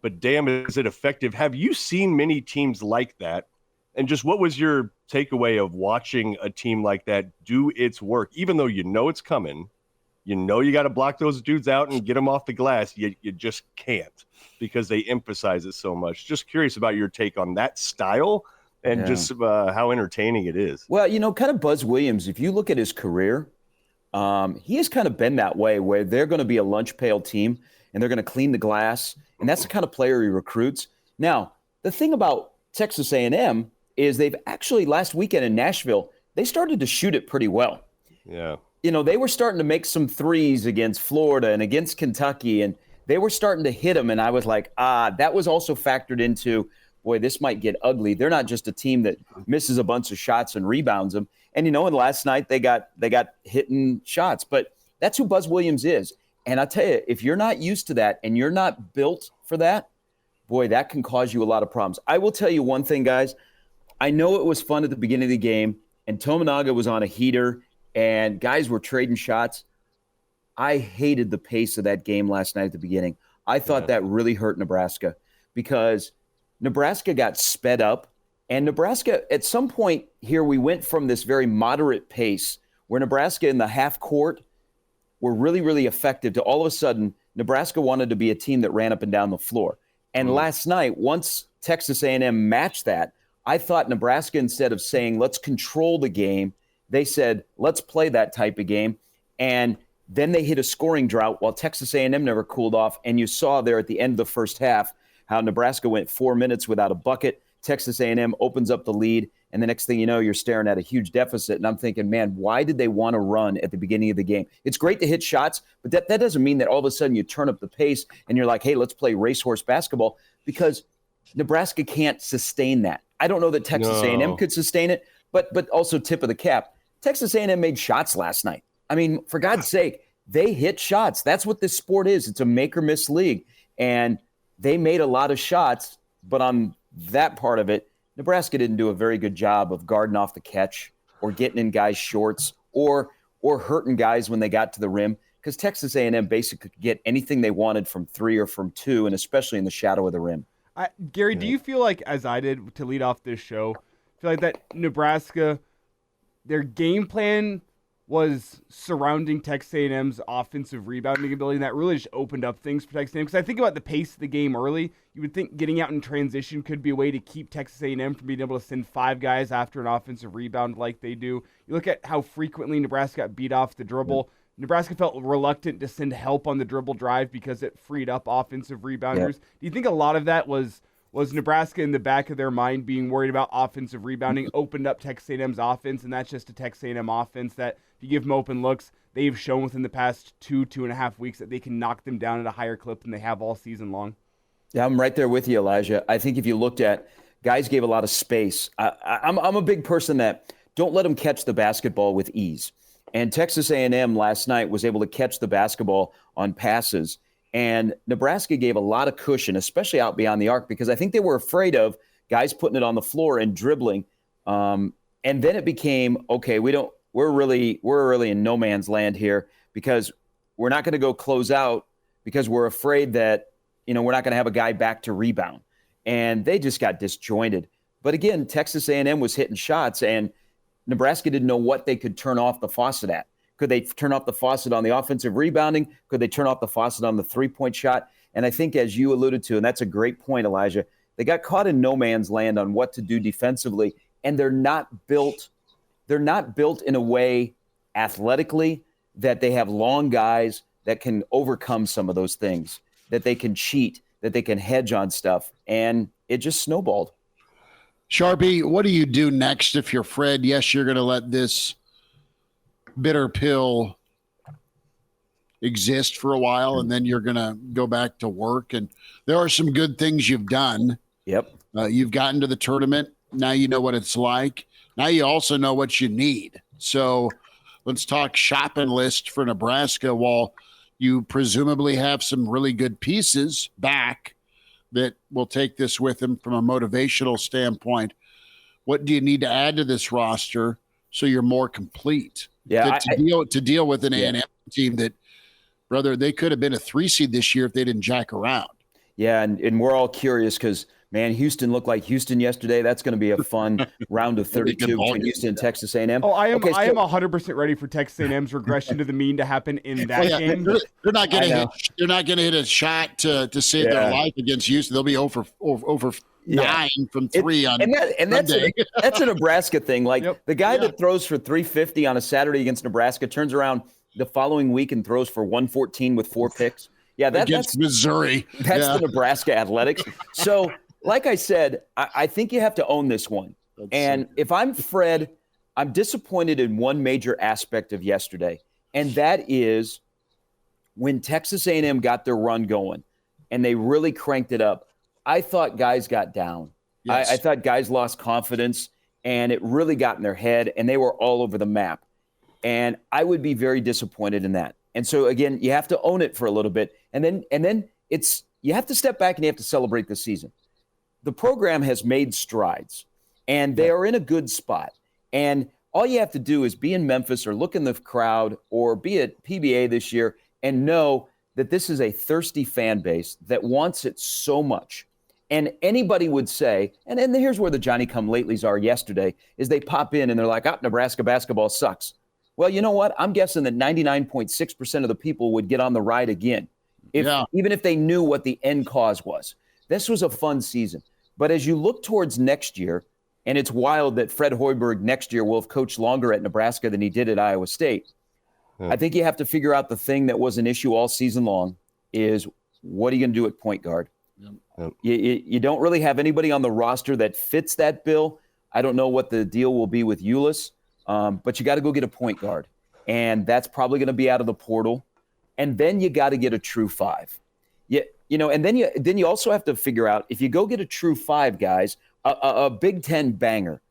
but damn, is it effective? Have you seen many teams like that? And just what was your takeaway of watching a team like that do its work, even though you know it's coming, you got to block those dudes out and get them off the glass. You just can't, because they emphasize it so much. Just curious about your take on that style and just how entertaining it is. Well, kind of Buzz Williams, if you look at his career, he has kind of been that way, where they're going to be a lunch pail team and they're going to clean the glass. And that's the kind of player he recruits. Now, the thing about Texas A&M is they've actually, last weekend in Nashville, they started to shoot it pretty well. Yeah. They were starting to make some threes against Florida and against Kentucky, and they were starting to hit them. And I was like, that was also factored into, boy, this might get ugly. They're not just a team that misses a bunch of shots and rebounds them. And, and last night they got hitting shots, but that's who Buzz Williams is. And I tell you, if you're not used to that and you're not built for that, boy, that can cause you a lot of problems. I will tell you one thing, guys. I know it was fun at the beginning of the game, and Tominaga was on a heater, and guys were trading shots. I hated the pace of that game last night at the beginning. I thought that really hurt Nebraska, because Nebraska got sped up, and Nebraska, at some point here, we went from this very moderate pace where Nebraska in the half court were really, really effective to all of a sudden Nebraska wanted to be a team that ran up and down the floor. And last night, once Texas A&M matched that, I thought Nebraska, instead of saying, let's control the game, they said, let's play that type of game. And then they hit a scoring drought while Texas A&M never cooled off. And you saw there at the end of the first half how Nebraska went 4 minutes without a bucket. Texas A&M opens up the lead. And the next thing you know, you're staring at a huge deficit. And I'm thinking, man, why did they want to run at the beginning of the game? It's great to hit shots, but that doesn't mean that all of a sudden you turn up the pace and you're like, hey, let's play racehorse basketball, because Nebraska can't sustain that. I don't know that Texas A&M could sustain it, but also tip of the cap. Texas A&M made shots last night. I mean, for God's sake, they hit shots. That's what this sport is. It's a make or miss league. And they made a lot of shots, but on that part of it, Nebraska didn't do a very good job of guarding off the catch or getting in guys' shorts or hurting guys when they got to the rim, because Texas A&M basically could get anything they wanted from 3 or from 2, and especially in the shadow of the rim. Gary, do you feel like, as I did to lead off this show, feel like that Nebraska, their game plan was surrounding Texas A&M's offensive rebounding ability, and that really just opened up things for Texas A&M? Because I think about the pace of the game early, you would think getting out in transition could be a way to keep Texas A&M from being able to send 5 guys after an offensive rebound like they do. You look at how frequently Nebraska got beat off the dribble. Nebraska felt reluctant to send help on the dribble drive because it freed up offensive rebounders. Do you think a lot of that was Nebraska in the back of their mind being worried about offensive rebounding, opened up Texas A&M's offense, and that's just a Texas A&M offense that, if you give them open looks, they've shown within the past 2.5 weeks that they can knock them down at a higher clip than they have all season long? Yeah, I'm right there with you, Elijah. I think if you looked at, guys gave a lot of space. I'm a big person that don't let them catch the basketball with ease. And Texas A&M last night was able to catch the basketball on passes. And Nebraska gave a lot of cushion, especially out beyond the arc, because I think they were afraid of guys putting it on the floor and dribbling. And then it became, okay, we're really in no man's land here, because we're not going to go close out because we're afraid that, we're not going to have a guy back to rebound. And they just got disjointed. But again, Texas A&M was hitting shots, and Nebraska didn't know what they could turn off the faucet at. Could they turn off the faucet on the offensive rebounding? Could they turn off the faucet on the three-point shot? And I think, as you alluded to, and that's a great point, Elijah, they got caught in no man's land on what to do defensively, and they're not built in a way athletically that they have long guys that can overcome some of those things, that they can cheat, that they can hedge on stuff, and it just snowballed. Sharpie, what do you do next if you're Fred? Yes, you're going to let this bitter pill exist for a while, and then you're going to go back to work. And there are some good things you've done. Yep. You've gotten to the tournament. Now you know what it's like. Now you also know what you need. So let's talk shopping list for Nebraska. While you presumably have some really good pieces back that will take this with them from a motivational standpoint, what do you need to add to this roster so you're more complete? Yeah, to deal with an A&M team that, brother, they could have been a 3 seed this year if they didn't jack around. Yeah, and we're all curious because, man, Houston looked like Houston yesterday. That's going to be a fun round of 32 between Houston and Texas A&M. Oh, I am 100% ready for Texas A&M's regression to the mean to happen in that game. They're not going to hit a shot to save their life against Houston. They'll be over 9 from 3 on Monday. That's a Nebraska thing. Like the guy that throws for 350 on a Saturday against Nebraska turns around the following week and throws for 114 with 4 picks. Yeah, that's Missouri. That's the Nebraska athletics. So, like I said, I think you have to own this one. If I'm Fred, I'm disappointed in one major aspect of yesterday, and that is when Texas A&M got their run going and they really cranked it up. I thought guys got down. Yes. I thought guys lost confidence, and it really got in their head, and they were all over the map. And I would be very disappointed in that. And so, again, you have to own it for a little bit. And then you have to step back and you have to celebrate the season. The program has made strides, and they are in a good spot. And all you have to do is be in Memphis or look in the crowd or be at PBA this year and know that this is a thirsty fan base that wants it so much. And anybody would say, and here's where the Johnny-come-latelys are yesterday, is they pop in and they're like, Nebraska basketball sucks. Well, you know what? I'm guessing that 99.6% of the people would get on the ride again, even if they knew what the end cause was. This was a fun season. But as you look towards next year, and it's wild that Fred Hoiberg next year will have coached longer at Nebraska than he did at Iowa State. I think you have to figure out the thing that was an issue all season long is what are you going to do at point guard? You don't really have anybody on the roster that fits that bill. I don't know what the deal will be with Ulis, but you got to go get a point guard. And that's probably going to be out of the portal. And then you got to get a true 5. And then you also have to figure out if you go get a true 5, guys, a Big Ten banger.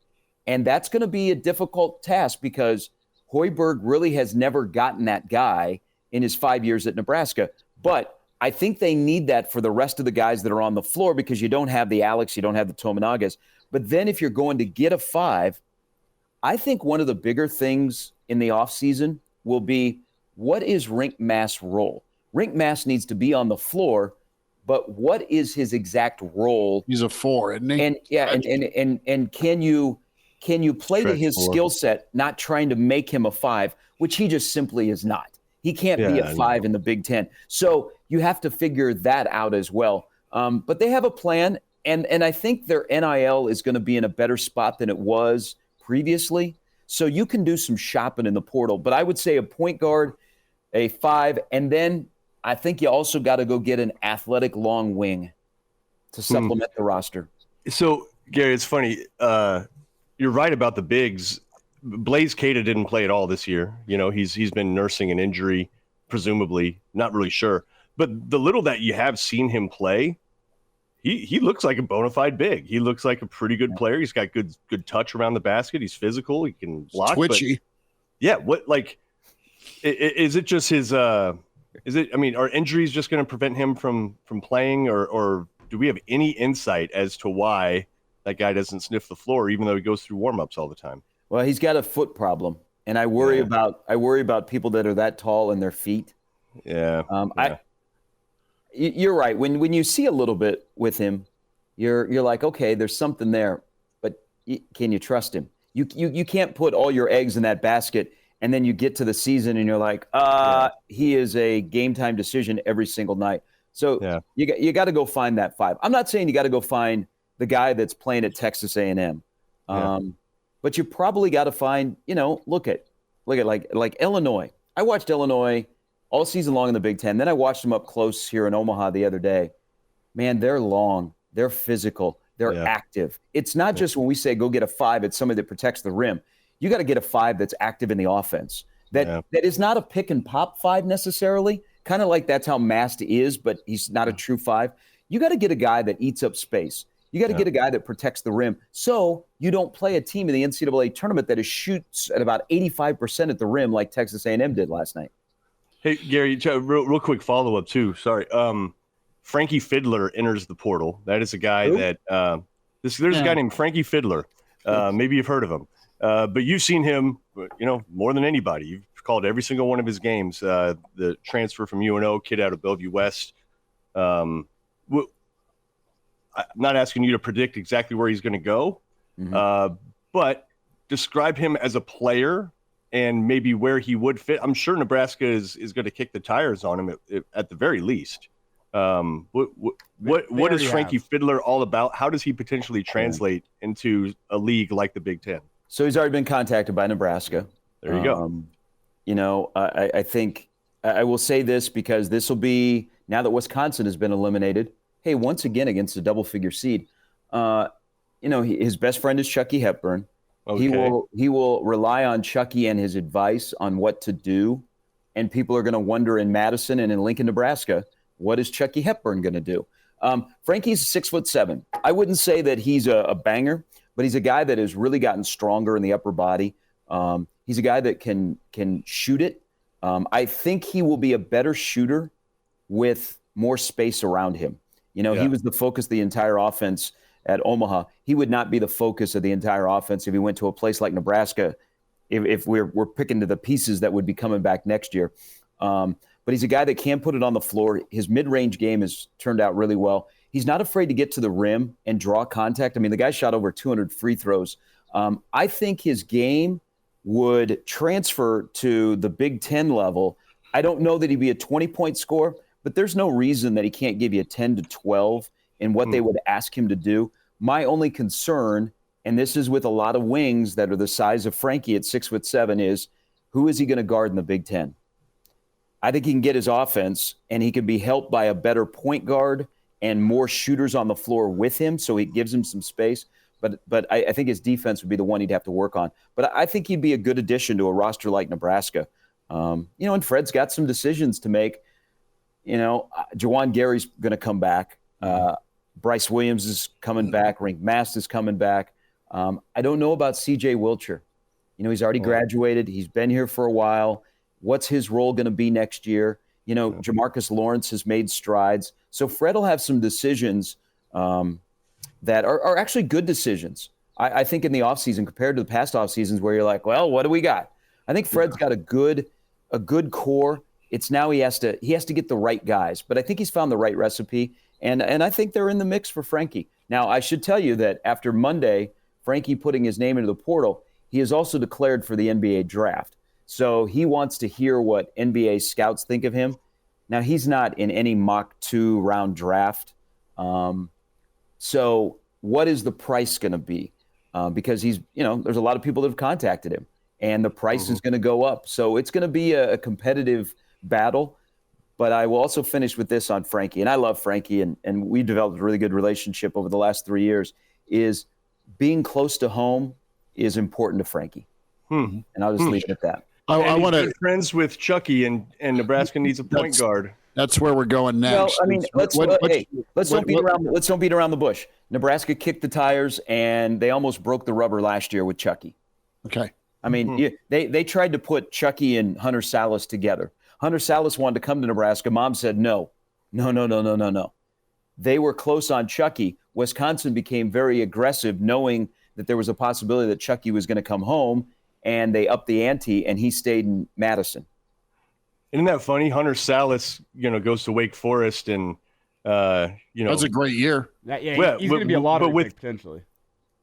And that's going to be a difficult task because Hoiberg really has never gotten that guy in his 5 years at Nebraska. But I think they need that for the rest of the guys that are on the floor because you don't have the Alex, you don't have the Tominagas. But then if you're going to get a 5, I think one of the bigger things in the offseason will be what is Rink Mass' role? Rink Mass needs to be on the floor, but what is his exact role? He's a 4, isn't he? And can you play to his skill set, not trying to make him a 5, which he just simply is not. He can't be a 5 in the Big Ten. So you have to figure that out as well. But they have a plan, and I think their NIL is going to be in a better spot than it was previously. So you can do some shopping in the portal. But I would say a point guard, a 5, and then I think you also got to go get an athletic long wing to supplement the roster. So, Gary, it's funny. You're right about the bigs. Blaze Keita didn't play at all this year. He's been nursing an injury, presumably, not really sure. But the little that you have seen him play, he looks like a bona fide big. He looks like a pretty good player. He's got good touch around the basket. He's physical. He can block. Twitchy. Is it just his? Is it? I mean, are injuries just going to prevent him from playing, or do we have any insight as to why that guy doesn't sniff the floor, even though he goes through warm-ups all the time? Well, he's got a foot problem, and I worry about people that are that tall and their feet. Yeah. You're right. When you see a little bit with him, you're like, okay, there's something there, but can you trust him? You can't put all your eggs in that basket, and then you get to the season and you're like, he is a game time decision every single night. So you got to go find that 5. I'm not saying you got to go find the guy that's playing at Texas A&M, but you probably got to find, look at like Illinois. I watched Illinois all season long in the Big Ten. Then I watched them up close here in Omaha the other day. Man, they're long, they're physical, they're active. It's not just when we say go get a 5, it's somebody that protects the rim. You got to get a 5 that's active in the offense. That is not a pick and pop 5 necessarily. Kind of like that's how Mast is, but he's not a true 5. You got to get a guy that eats up space. You got to get a guy that protects the rim, so you don't play a team in the NCAA tournament that shoots at about 85% at the rim like Texas A&M did last night. Hey, Gary, real quick follow-up, too. Sorry. Frankie Fiddler enters the portal. That is a guy that there's a guy named Frankie Fiddler. Maybe you've heard of him. But you've seen him, more than anybody. You've called every single one of his games. The transfer from UNO, kid out of Bellevue West. I'm not asking you to predict exactly where he's going to go, but describe him as a player and maybe where he would fit. I'm sure Nebraska is going to kick the tires on him at the very least. What is Frankie Fiddler all about? How does he potentially translate into a league like the Big Ten? So he's already been contacted by Nebraska. There you go. I think I will say this because this will be, now that Wisconsin has been eliminated, hey, once again against a double-figure seed, his best friend is Chucky Hepburn. Okay. He will rely on Chucky and his advice on what to do, and people are going to wonder in Madison and in Lincoln, Nebraska, what is Chucky Hepburn going to do? Frankie's 6'7". I wouldn't say that he's a banger, but he's a guy that has really gotten stronger in the upper body. He's a guy that can shoot it. I think he will be a better shooter with more space around him. He was the focus of the entire offense at Omaha. He would not be the focus of the entire offense if he went to a place like Nebraska, if we're picking to the pieces that would be coming back next year. But he's a guy that can put it on the floor. His mid-range game has turned out really well. He's not afraid to get to the rim and draw contact. I mean, the guy shot over 200 free throws. I think his game would transfer to the Big Ten level. I don't know that he'd be a 20-point scorer, but there's no reason that he can't give you a 10 to 12 in what they would ask him to do. My only concern, and this is with a lot of wings that are the size of Frankie at 6'7", is who is he going to guard in the Big Ten? I think he can get his offense, and he can be helped by a better point guard and more shooters on the floor with him, so he gives him some space. But I think his defense would be the one he'd have to work on. But I think he'd be a good addition to a roster like Nebraska. And Fred's got some decisions to make. Juwan Gary's going to come back. Bryce Williams is coming back. Rink Mast is coming back. I don't know about C.J. Wilcher. He's already graduated. He's been here for a while. What's his role going to be next year? Jamarcus Lawrence has made strides. So Fred will have some decisions that are actually good decisions. I think in the offseason compared to the past off seasons where you're like, well, what do we got? I think Fred's got a good core. It's now he has to get the right guys, but I think he's found the right recipe, and I think they're in the mix for Frankie. Now, I should tell you that after Monday, Frankie putting his name into the portal, he is also declared for the NBA draft. So he wants to hear what NBA scouts think of him. Now, he's not in any mock 2-round draft. So what is the price going to be? Because he's, there's a lot of people that have contacted him, and the price is going to go up. So it's going to be a competitive battle. But I will also finish with this on Frankie, and I love Frankie, and we developed a really good relationship over the last 3 years, is being close to home is important to Frankie. And I'll just leave it at that. I want to friends with Chucky, and Nebraska needs a point guard. That's where we're going next. Well, I mean, let's don't beat around the bush. Nebraska kicked the tires, and they almost broke the rubber last year with Chucky. Okay. I mean, they tried to put Chucky and Hunter Salas together. Hunter Salas wanted to come to Nebraska. Mom said no. They were close on Chucky. Wisconsin became very aggressive, knowing that there was a possibility that Chucky was going to come home, and they upped the ante, and he stayed in Madison. Isn't that funny? Hunter Salas, goes to Wake Forest, and that's a great year. He's going to be a lottery pick potentially.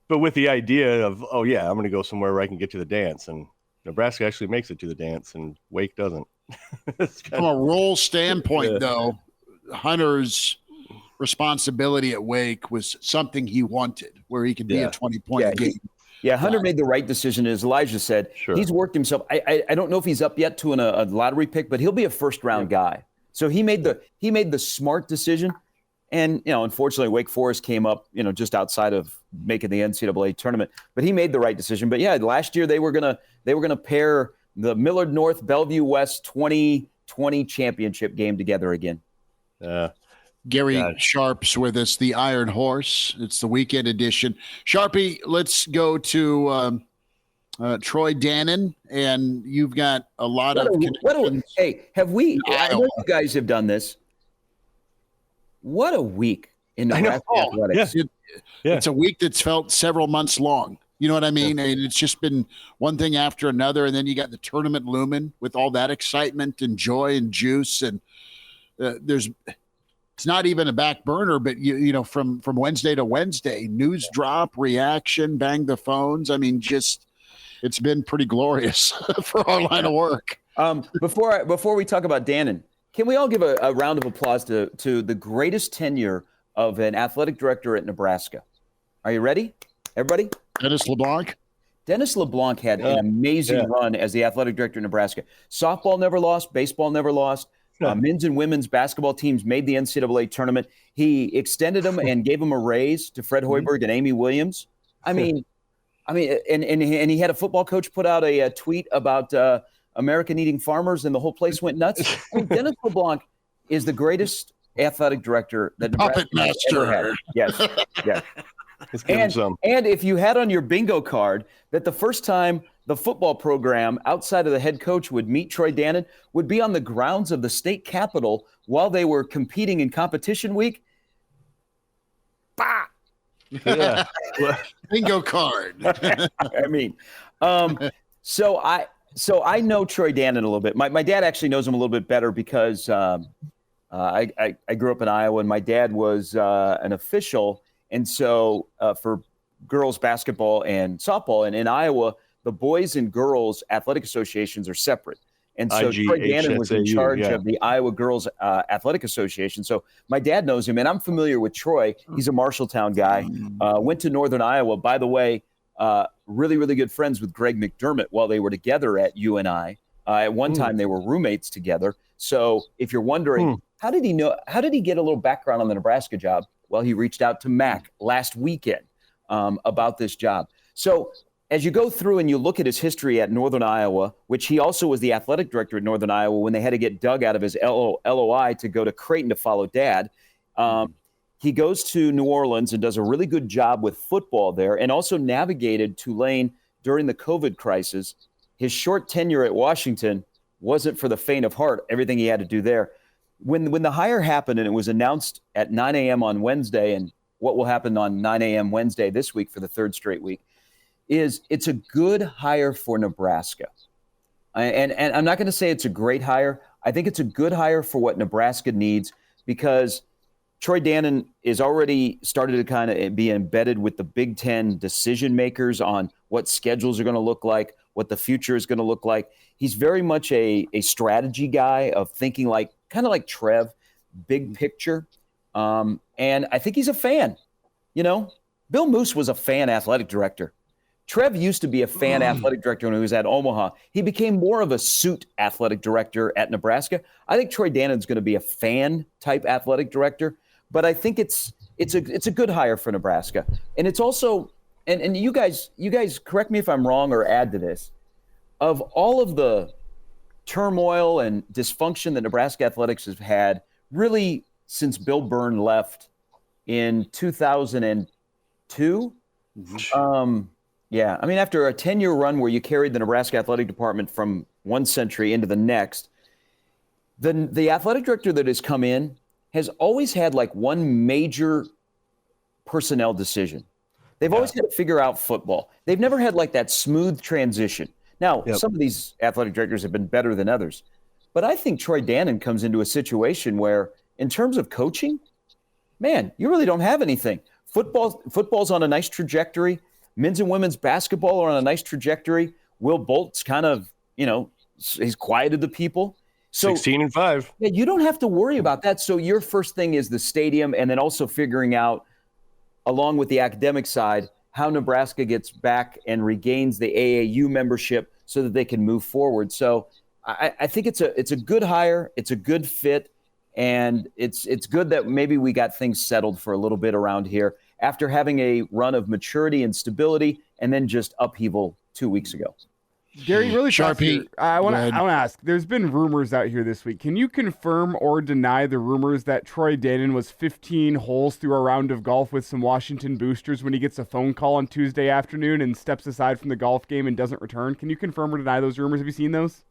But with the idea of, I'm going to go somewhere where I can get to the dance, and Nebraska actually makes it to the dance, and Wake doesn't. From a role standpoint, though, Hunter's responsibility at Wake was something he wanted, where he could be a 20-point game. Hunter made the right decision, as Elijah said. Sure. He's worked himself. I don't know if he's up yet to a lottery pick, but he'll be a first-round guy. So he made the smart decision. And, unfortunately, Wake Forest came up, just outside of making the NCAA tournament. But he made the right decision. But, last year they were gonna pair the Millard North Bellevue West 2020 championship game together again. Gary Sharp's with us, the Iron Horse. It's the weekend edition. Sharpie, let's go to Troy Dannon, and you've got a lot of connections. Have we? I know you guys have done this. What a week in Nebraska athletics. It's a week that's felt several months long. You know what I mean? And it's just been one thing after another, and then you got the tournament looming with all that excitement and joy and juice, and it's not even a back burner, but from Wednesday to Wednesday, news drop, reaction, bang the phones. I mean, it's been pretty glorious for our line of work. Before we talk about Dannon, can we all give a round of applause to the greatest tenure of an athletic director at Nebraska? Are you ready, everybody? Dennis LeBlanc. Dennis LeBlanc had an amazing run as the athletic director of Nebraska. Softball never lost. Baseball never lost. Men's and women's basketball teams made the NCAA tournament. He extended them and gave them a raise to Fred Hoiberg and Amy Williams. And he had a football coach put out a tweet about American eating farmers, and the whole place went nuts. Dennis LeBlanc is the greatest athletic director that Nebraska has ever had. Yes. And if you had on your bingo card that the first time the football program outside of the head coach would meet Troy Dannon would be on the grounds of the state capitol while they were competing in competition week. Bah! Yeah. Bingo card. So I know Troy Dannon a little bit. My dad actually knows him a little bit better because I grew up in Iowa, and my dad was an official. And so for girls basketball and softball, and in Iowa, the boys and girls athletic associations are separate. And so Troy Dannon was in charge of the Iowa Girls Athletic Association. So my dad knows him, and I'm familiar with Troy. He's a Marshalltown guy. Went to Northern Iowa. By the way, really, really good friends with Greg McDermott while they were together at UNI. At one time, they were roommates together. So if you're wondering, how did he get a little background on the Nebraska job? Well, he reached out to Mac last weekend about this job. So as you go through and you look at his history at Northern Iowa, which he also was the athletic director at Northern Iowa when they had to get Doug out of his LOI to go to Creighton to follow Dad. He goes to New Orleans and does a really good job with football there, and also navigated Tulane during the COVID crisis. His short tenure at Washington wasn't for the faint of heart, everything he had to do there. When the hire happened and it was announced at 9 a.m. on Wednesday, and what will happen on 9 a.m. Wednesday this week for the third straight week, is it's a good hire for Nebraska. And I'm not going to say it's a great hire. I think it's a good hire for what Nebraska needs, because Troy Dannon is already started to kind of be embedded with the Big Ten decision makers on what schedules are going to look like, what the future is going to look like. He's very much a strategy guy of thinking kind of like Trev, big picture. And I think he's a fan. Bill Moose was a fan athletic director. Trev used to be a fan athletic director when he was at Omaha. He became more of a suit athletic director at Nebraska. I think Troy Dannon's going to be a fan type athletic director, but I think it's a good hire for Nebraska. And it's also, and you guys correct me if I'm wrong or add to this, of all of the turmoil and dysfunction that Nebraska athletics has had really since Bill Byrne left in 2002, Yeah, I mean, after a 10-year run where you carried the Nebraska athletic department from one century into the next, the athletic director that has come in has always had like one major personnel decision. They've always had to figure out football. They've never had like that smooth transition. Now, some of these athletic directors have been better than others, but I think Troy Dannon comes into a situation where, in terms of coaching, man, you really don't have anything. Football's on a nice trajectory. Men's and women's basketball are on a nice trajectory. Will Bolt's kind of, he's quieted the people. So 16-5. Yeah, you don't have to worry about that. So your first thing is the stadium, and then also figuring out, along with the academic side, how Nebraska gets back and regains the AAU membership so that they can move forward. So I think it's a good hire. It's a good fit. And it's good that maybe we got things settled for a little bit around here after having a run of maturity and stability and then just upheaval 2 weeks ago. Gary, really Sharpie, I want to ask, there's been rumors out here this week. Can you confirm or deny the rumors that Troy Dannon was 15 holes through a round of golf with some Washington boosters when he gets a phone call on Tuesday afternoon and steps aside from the golf game and doesn't return? Can you confirm or deny those rumors? Have you seen those?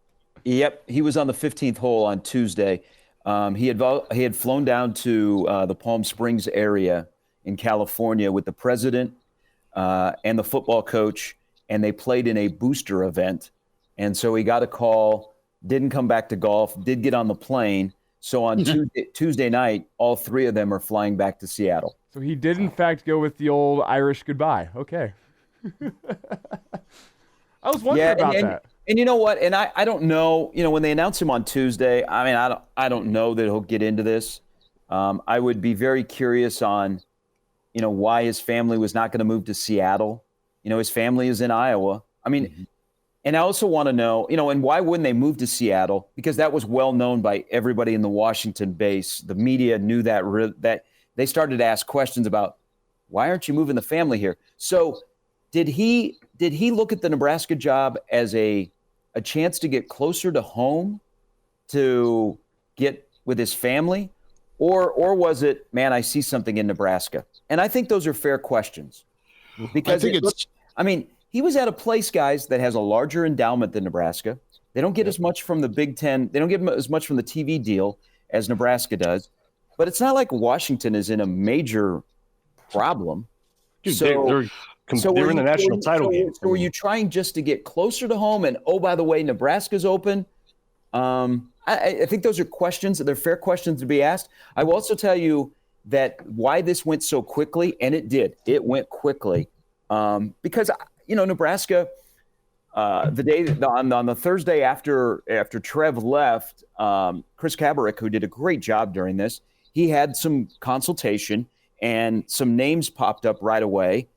Yep. He was on the 15th hole on Tuesday. He had flown down to the Palm Springs area in California with the president and the football coach, and they played in a booster event. And so he got a call, didn't come back to golf, did get on the plane. So on Tuesday night, all three of them are flying back to Seattle. So he did, in fact, go with the old Irish goodbye. Okay. I was wondering about that. And you know what? And I don't know, when they announced him on Tuesday, I mean, I don't know that he'll get into this. I would be very curious on, why his family was not going to move to Seattle. His family is in Iowa. I mean, and I also want to know, and why wouldn't they move to Seattle? Because that was well known by everybody in the Washington base. The media knew that they started to ask questions about, why aren't you moving the family here? So did he look at the Nebraska job as a chance to get closer to home, to get with his family? Or was it, man, I see something in Nebraska? And I think those are fair questions. Because he was at a place, guys, that has a larger endowment than Nebraska. They don't get as much from the Big Ten. They don't get as much from the TV deal as Nebraska does. But it's not like Washington is in a major problem. Dude, they're in the national title game. So were you trying just to get closer to home? And, oh, by the way, Nebraska's open. I think those are questions. They're fair questions to be asked. I will also tell you that why this went so quickly, and it did. It went quickly because, Nebraska, on the Thursday after Trev left, Chris Kabarek, who did a great job during this, he had some consultation and some names popped up right away,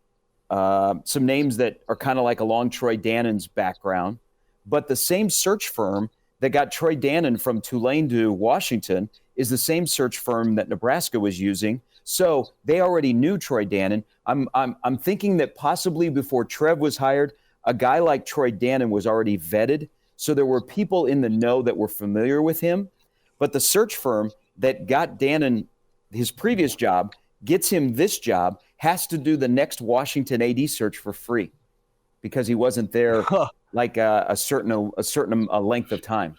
some names that are kind of like along Troy Dannon's background. But the same search firm that got Troy Dannon from Tulane to Washington is the same search firm that Nebraska was using. So they already knew Troy Dannon. I'm thinking that possibly before Trev was hired, a guy like Troy Dannon was already vetted. So there were people in the know that were familiar with him. But the search firm that got Dannon his previous job, gets him this job, has to do the next Washington AD search for free because he wasn't there like a certain length of time.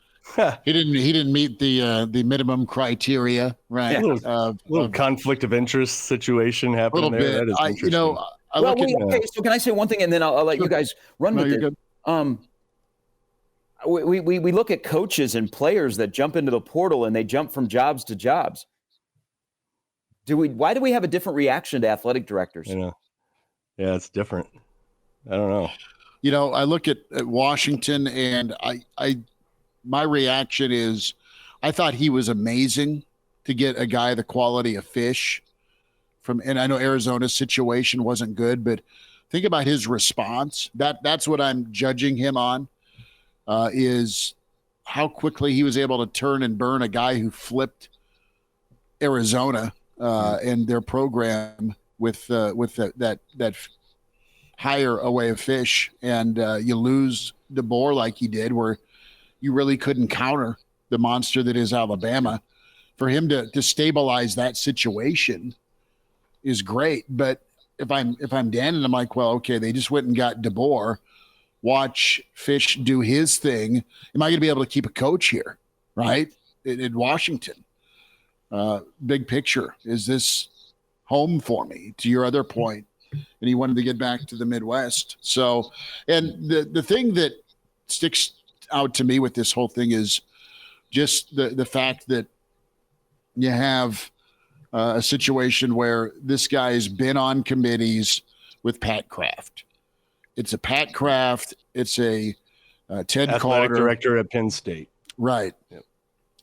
He didn't meet the minimum criteria, right? A little conflict of interest situation happening there. Bit. That is interesting. Okay. So can I say one thing, and then I'll let you guys run with it. Good. We look at coaches and players that jump into the portal and they jump from jobs to jobs. Why do we have a different reaction to athletic directors? Yeah, it's different. I don't know. I look at Washington, and my reaction is, I thought he was amazing to get a guy the quality of Fish from, and I know Arizona's situation wasn't good, but think about his response. That's what I'm judging him on, is how quickly he was able to turn and burn a guy who flipped Arizona and their program with that hire away of Fish, and you lose DeBoer like he did, where you really couldn't counter the monster that is Alabama. For him to stabilize that situation is great, but if I'm Dan and I'm like, well, okay, they just went and got DeBoer. Watch Fish do his thing. Am I going to be able to keep a coach here, right? In Washington. Big picture. Is this home for me? To your other point, and he wanted to get back to the Midwest. So, and the thing that sticks out to me with this whole thing is just the fact that you have a situation where this guy has been on committees with Pat Kraft. It's a Pat Kraft. It's a Ted Athletic Carter. director at Penn State. Right. Yep.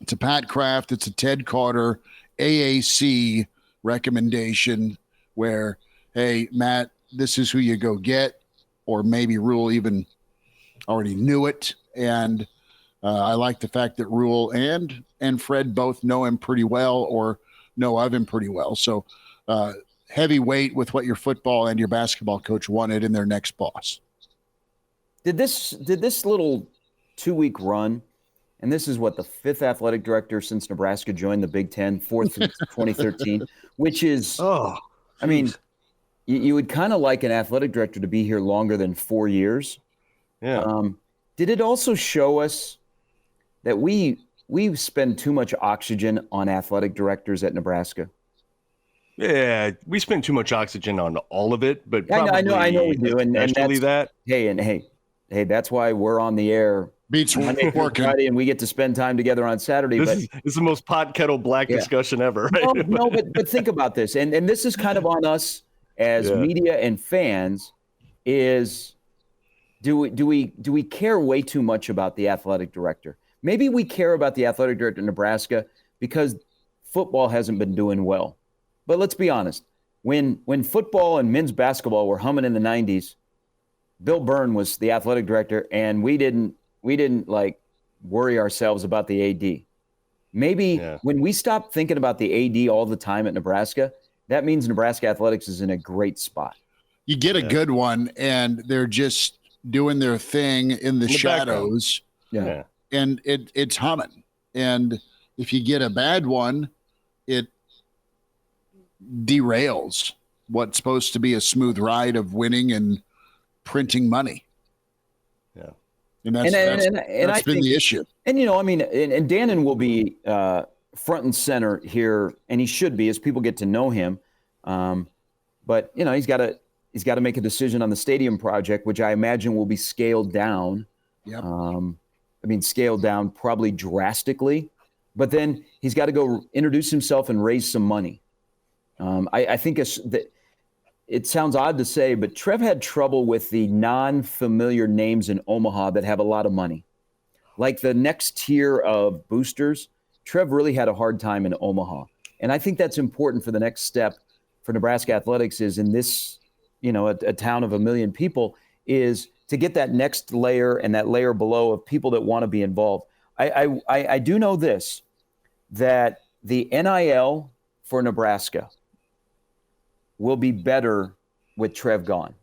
It's a Pat Kraft. It's a Ted Carter AAC recommendation where, hey, Matt, this is who you go get, or maybe Rule even already knew it. And I like the fact that Rule and Fred both know him pretty well or know of him pretty well. So heavy weight with what your football and your basketball coach wanted in their next boss. Did this little 2-week run, and this is what, the 5th athletic director since Nebraska joined the Big Ten, 4th since 2013, which is, I mean, you would kind of like an athletic director to be here longer than 4 years. Yeah. Did it also show us that we spend too much oxygen on athletic directors at Nebraska? Yeah, we spend too much oxygen on all of it, but I probably know we do, and especially that's, that. Hey, that's why we're on the air Beats Monday through working. Friday, and we get to spend time together on Saturday. This is the most pot kettle black discussion ever. Right? No, but think about this, and this is kind of on us as media and fans. Is do we care way too much about the athletic director? Maybe we care about the athletic director in Nebraska because football hasn't been doing well. But let's be honest. When football and men's basketball were humming in the 90s, Bill Byrne was the athletic director, and we didn't like worry ourselves about the AD. Maybe when we stop thinking about the AD all the time at Nebraska, that means Nebraska athletics is in a great spot. You get a good one, and they're just doing their thing in the shadows. Yeah. And it's humming. And if you get a bad one, it derails what's supposed to be a smooth ride of winning and printing money. Yeah. And that's I been think, the issue. And, I mean, and Dannon will be front and center here, and he should be as people get to know him. But, he's got to make a decision on the stadium project, which I imagine will be scaled down. Yep. Scaled down probably drastically. But then he's got to go introduce himself and raise some money. I think it sounds odd to say, but Trev had trouble with the non-familiar names in Omaha that have a lot of money. Like the next tier of boosters, Trev really had a hard time in Omaha. And I think that's important for the next step for Nebraska athletics is in this, a town of 1 million people, is to get that next layer and that layer below of people that want to be involved. I do know this, that the NIL for Nebraska will be better with Trev gone.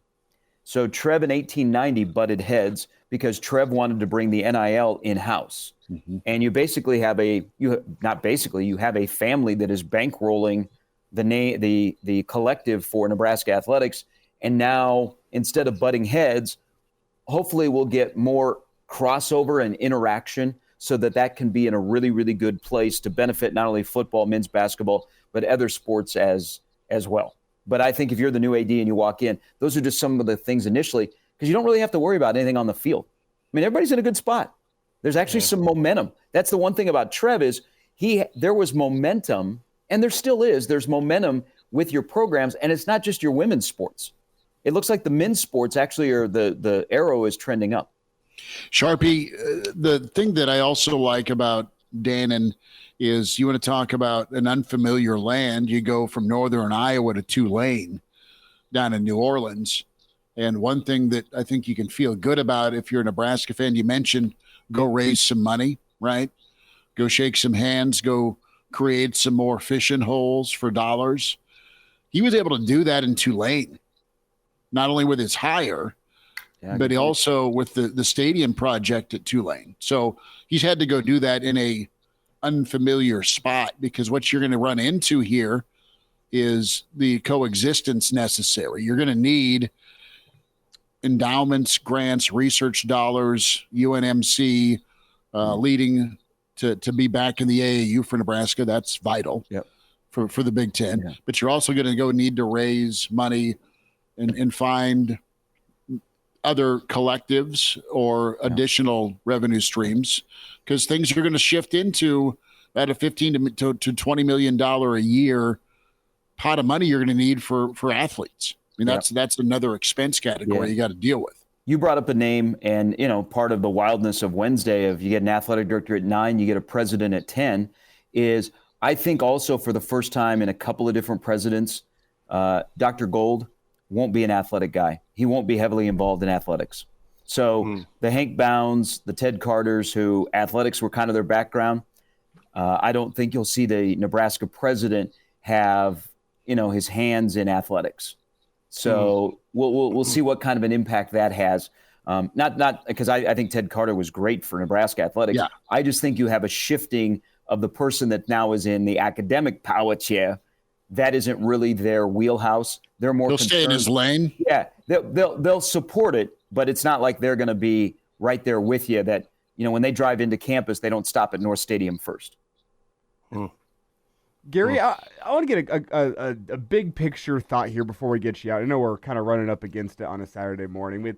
So Trev in 1890 butted heads because Trev wanted to bring the NIL in-house. Mm-hmm. And you basically have you have a family that is bankrolling the collective for Nebraska athletics. And now instead of butting heads, hopefully we'll get more crossover and interaction so that can be in a really, really good place to benefit not only football, men's basketball, but other sports as well. But I think if you're the new AD and you walk in, those are just some of the things initially, because you don't really have to worry about anything on the field. I mean, everybody's in a good spot. There's actually some momentum. That's the one thing about Trev is there was momentum, and there still is. There's momentum with your programs, and it's not just your women's sports. It looks like the men's sports actually are the arrow is trending up. Sharpie, the thing that I also like about Dannon is you want to talk about an unfamiliar land. You go from northern Iowa to Tulane down in New Orleans. And one thing that I think you can feel good about if you're a Nebraska fan, you mentioned go raise some money, right? Go shake some hands, go create some more fishing holes for dollars. He was able to do that in Tulane, not only with his hire, but he also with the stadium project at Tulane. So he's had to go do that in a unfamiliar spot, because what you're going to run into here is the coexistence necessary. You're going to need endowments, grants, research dollars, UNMC leading to be back in the AAU for Nebraska. That's vital for the Big Ten. Yeah. But you're also going to need to raise money and find other collectives or additional revenue streams, because things are going to shift into at a $15 to $20 million a year pot of money you're going to need for athletes. I mean, that's another expense category you got to deal with. You brought up a name, and part of the wildness of Wednesday of you get an athletic director at 9, you get a president at 10, is I think also for the first time in a couple of different presidents, Dr. Gold won't be an athletic guy. He won't be heavily involved in athletics. So the Hank Bounds, the Ted Carters, who athletics were kind of their background, I don't think you'll see the Nebraska president have, his hands in athletics. So we'll see what kind of an impact that has. Not because I think Ted Carter was great for Nebraska athletics. Yeah. I just think you have a shifting of the person that now is in the academic power chair. That isn't really their wheelhouse. They're more concerned. Stay in his lane. Yeah, they'll support it, but it's not like they're going to be right there with you. That when they drive into campus, they don't stop at North Stadium first. Gary, I want to get a big picture thought here before we get you out. I know we're kind of running up against it on a Saturday morning.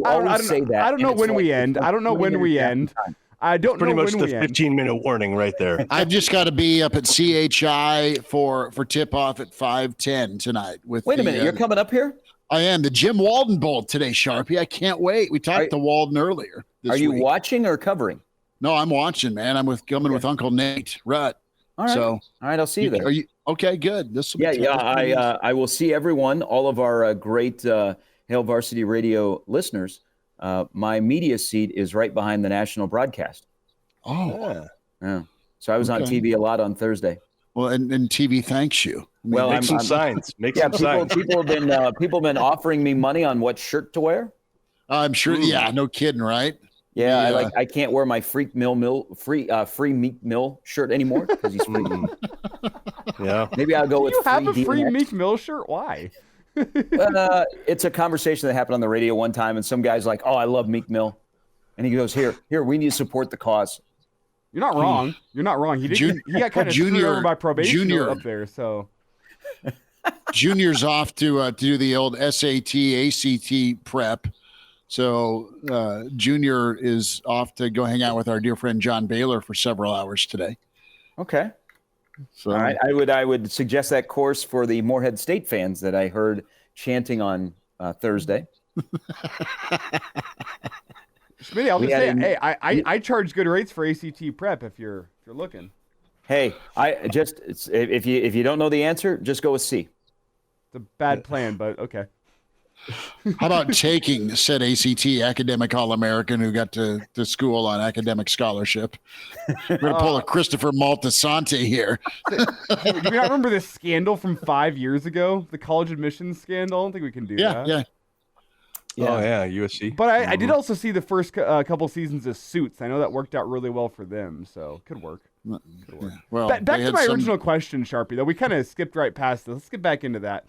I don't know when we end. I don't know when we end. I don't know when we end. Pretty much the 15-minute warning right there. I've just got to be up at CHI for tip-off at 5:10 tonight. Wait a minute, you're coming up here? I am. The Jim Walden Bowl today, Sharpie. I can't wait. We talked to Walden earlier this week. Watching or covering? No, I'm watching, man. I'm coming with Uncle Nate Rutt. All right. All right, I'll see you there. Are you okay? Good. This will be I will see everyone, all of our great Hail Varsity Radio listeners. My media seat is right behind the national broadcast. Oh, yeah. So I was on TV a lot on Thursday. Well, and TV thanks you. Make some signs. People have been offering me money on what shirt to wear. I'm sure. Yeah, no kidding, right? Yeah, I can't wear my free Meek Mill shirt anymore because he's free. Yeah, maybe I'll go with. Do you have a DMX. free Meek Mill shirt? Why? It's a conversation that happened on the radio one time, and some guy's like, "Oh, I love Meek Mill," and he goes, "Here, we need to support the cause." You're not wrong. You're not wrong. He got kind of screwed over by probation up there. So Junior's off to do the old SAT, ACT prep. So Junior is off to go hang out with our dear friend John Baylor for several hours today. Okay. So, all right. I would suggest that course for the Morehead State fans that I heard chanting on Thursday. Schmidt, I'll just say, hey, I charge good rates for ACT prep if you're looking. Hey, if you don't know the answer, just go with C. It's a bad plan, but okay. How about taking said ACT academic All-American who got to school on academic scholarship? We're going to pull a Christopher Maltasante here. Do you not remember this scandal from 5 years ago? The college admissions scandal? I don't think we can do that. Yeah. Oh, yeah, USC. But I did also see the first couple seasons of Suits. I know that worked out really well for them, so could work. Yeah. Well, back to my original question, Sharpie, though. We kind of skipped right past this. Let's get back into that.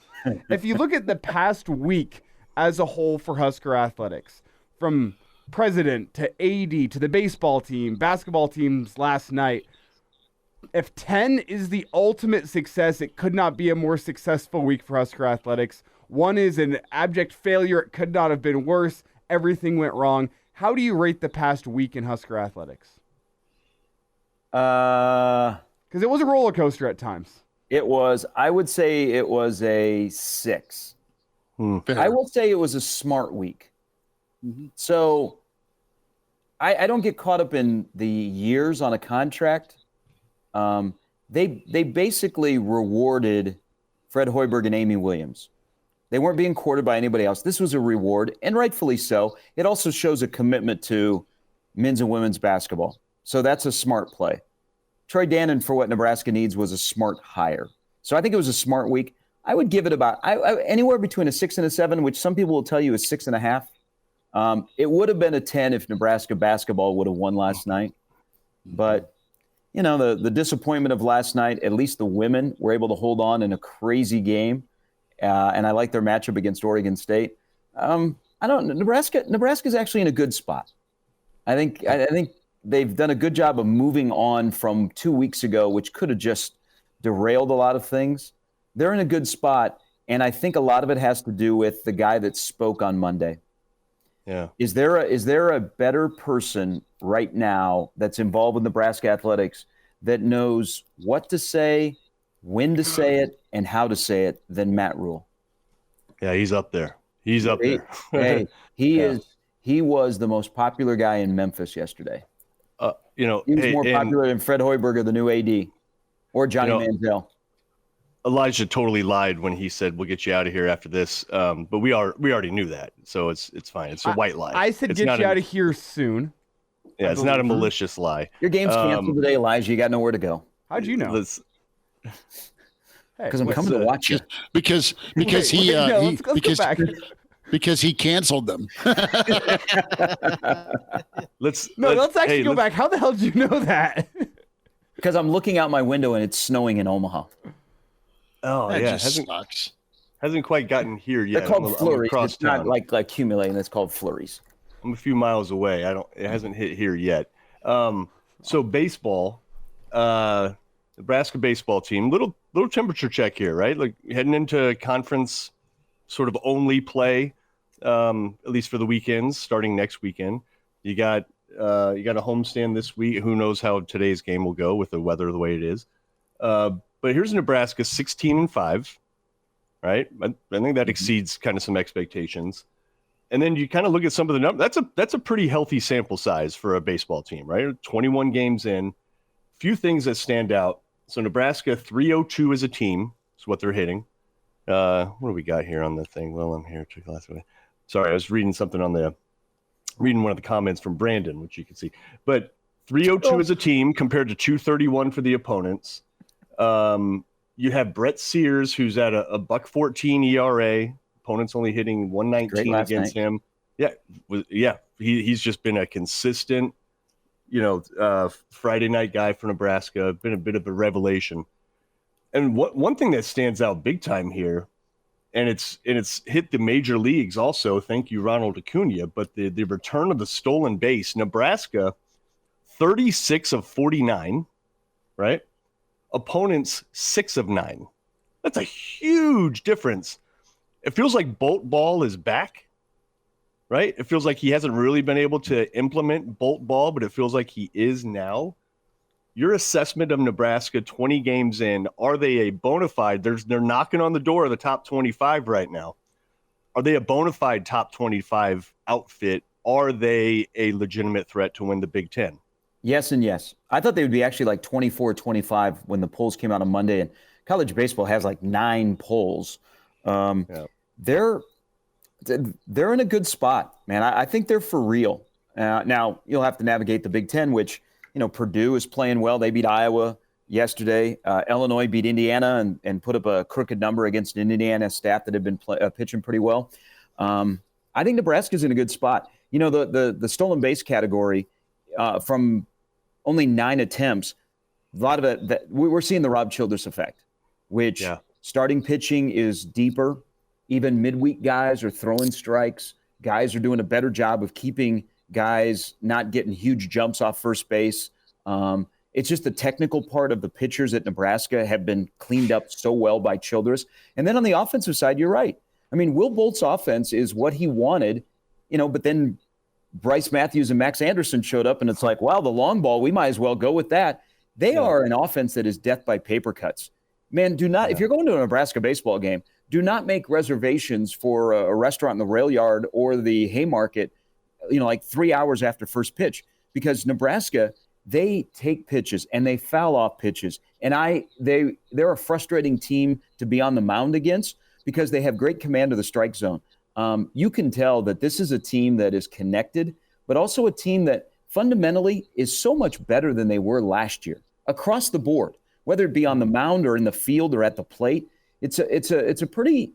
If you look at the past week as a whole for Husker athletics, from president to AD to the baseball team, basketball teams last night, if 10 is the ultimate success, it could not be a more successful week for Husker athletics. 1 is an abject failure. It could not have been worse. Everything went wrong. How do you rate the past week in Husker athletics? Because it was a roller coaster at times. It was. I would say it was a 6. I will say it was a smart week. Mm-hmm. So I don't get caught up in the years on a contract. They basically rewarded Fred Hoiberg and Amy Williams. They weren't being courted by anybody else. This was a reward, and rightfully so. It also shows a commitment to men's and women's basketball. So that's a smart play. Troy Dannon, for what Nebraska needs, was a smart hire. So I think it was a smart week. I would give it about anywhere between a 6 and a 7, which some people will tell you is 6.5. It would have been a 10 if Nebraska basketball would have won last night. But the disappointment of last night, at least the women were able to hold on in a crazy game. And I like their matchup against Oregon State. Nebraska's actually in a good spot. I think they've done a good job of moving on from 2 weeks ago, which could have just derailed a lot of things. They're in a good spot, and I think a lot of it has to do with the guy that spoke on Monday. Yeah. Is there a better person right now that's involved with Nebraska athletics that knows what to say, when to say it, and how to say it than Matt Rule? Yeah, he's up there. He's up there. He was the most popular guy in Memphis yesterday. He was more popular than Fred Hoiberger, the new AD, or Johnny Manziel. Elijah totally lied when he said we'll get you out of here after this, but we already knew that, so it's fine. It's a white lie. I said get you out of here soon. Yeah, it's not a malicious lie. Your game's canceled today, Elijah. You got nowhere to go. How'd you know? Because I'm coming to watch you. Because he canceled them. Let's actually go back. How the hell did you know that? Because I'm looking out my window and it's snowing in Omaha. Oh, that yeah. just sucks. Hasn't quite gotten here yet. They're called flurries. It's not like accumulating. It's called flurries. I'm a few miles away. It hasn't hit here yet. So baseball, Nebraska baseball team, little temperature check here, right? Like heading into conference sort of only play, at least for the weekends, starting next weekend. You got a homestand this week. Who knows how today's game will go with the weather the way it is. But here's Nebraska 16-5, right? I think that exceeds kind of some expectations. And then you kind of look at some of the numbers. That's a pretty healthy sample size for a baseball team, right? 21 games in. Few things that stand out. So Nebraska 302 as a team is what they're hitting. What do we got here on the thing? Well, I'm here. Sorry, I was reading something reading one of the comments from Brandon, which you can see. But 302 as a team compared to 231 for the opponents. You have Brett Sears, who's at a $1.14 ERA. Opponents only hitting 119 against him. Yeah. He's just been a consistent, Friday night guy for Nebraska. Been a bit of a revelation. And one thing that stands out big time here, and it's hit the major leagues also. Thank you, Ronald Acuna. But the return of the stolen base, Nebraska, 36 of 49, right? Opponents 6 of 9. That's a huge difference. It feels like Bolt Ball is back, right? It feels like he hasn't really been able to implement Bolt Ball, but it feels like he is now. Your assessment of Nebraska 20 games in, are they a bona fide? They're knocking on the door of the top 25 right now. Are they a bona fide top 25 outfit? Are they a legitimate threat to win the Big Ten? Yes and yes. I thought they would be actually like 24-25 when the polls came out on Monday, and college baseball has like 9 polls. They're in a good spot, man. I think they're for real. Now, you'll have to navigate the Big Ten, which, Purdue is playing well. They beat Iowa yesterday. Illinois beat Indiana and put up a crooked number against an Indiana staff that had been pitching pretty well. I think Nebraska's in a good spot. The stolen base category from only 9 attempts, a lot of it, we're seeing the Rob Childress effect, which starting pitching is deeper. Even midweek guys are throwing strikes. Guys are doing a better job of keeping guys not getting huge jumps off first base. It's just the technical part of the pitchers at Nebraska have been cleaned up so well by Childress. And then on the offensive side, you're right. I mean, Will Bolt's offense is what he wanted, but then Bryce Matthews and Max Anderson showed up, and it's like, wow, the long ball, we might as well go with that. They are an offense that is death by paper cuts. Man, do not, if you're going to a Nebraska baseball game, do not make reservations for a restaurant in the rail yard or the Haymarket, like 3 hours after first pitch, because Nebraska, they take pitches and they foul off pitches. And they're a frustrating team to be on the mound against because they have great command of the strike zone. You can tell that this is a team that is connected, but also a team that fundamentally is so much better than they were last year across the board, whether it be on the mound or in the field or at the plate. It's a pretty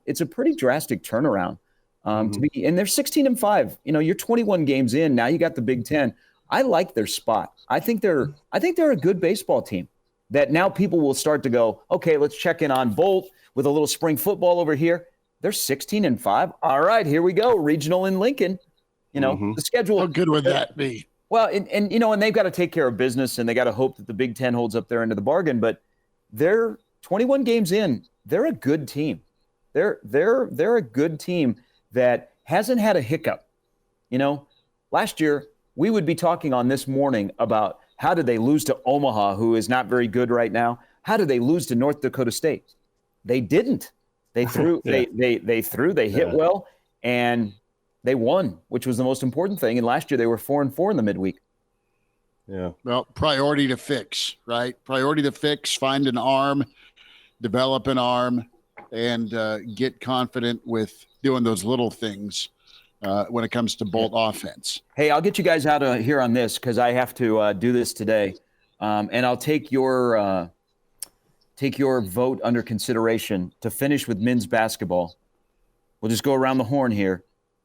drastic turnaround to be. And they're 16-5. You're 21 games in. Now you got the Big Ten. I like their spot. I think they're a good baseball team that now people will start to go, okay, let's check in on Bolt with a little spring football over here. They're 16-5. All right, here we go. Regional in Lincoln. The schedule. How good would that be? Well, and they've got to take care of business, and they got to hope that the Big Ten holds up their end of the bargain. But they're 21 games in. They're a good team. They're a good team that hasn't had a hiccup. Last year we would be talking on this morning about how did they lose to Omaha, who is not very good right now. How did they lose to North Dakota State? They didn't. They threw. They hit well, and they won, which was the most important thing. And last year they were 4-4 in the midweek. Yeah. Well, priority to fix, right? Priority to fix, find an arm, develop an arm, and get confident with doing those little things when it comes to Bolt offense. Hey, I'll get you guys out of here on this because I have to do this today. And I'll take your vote under consideration to finish with men's basketball. We'll just go around the horn here.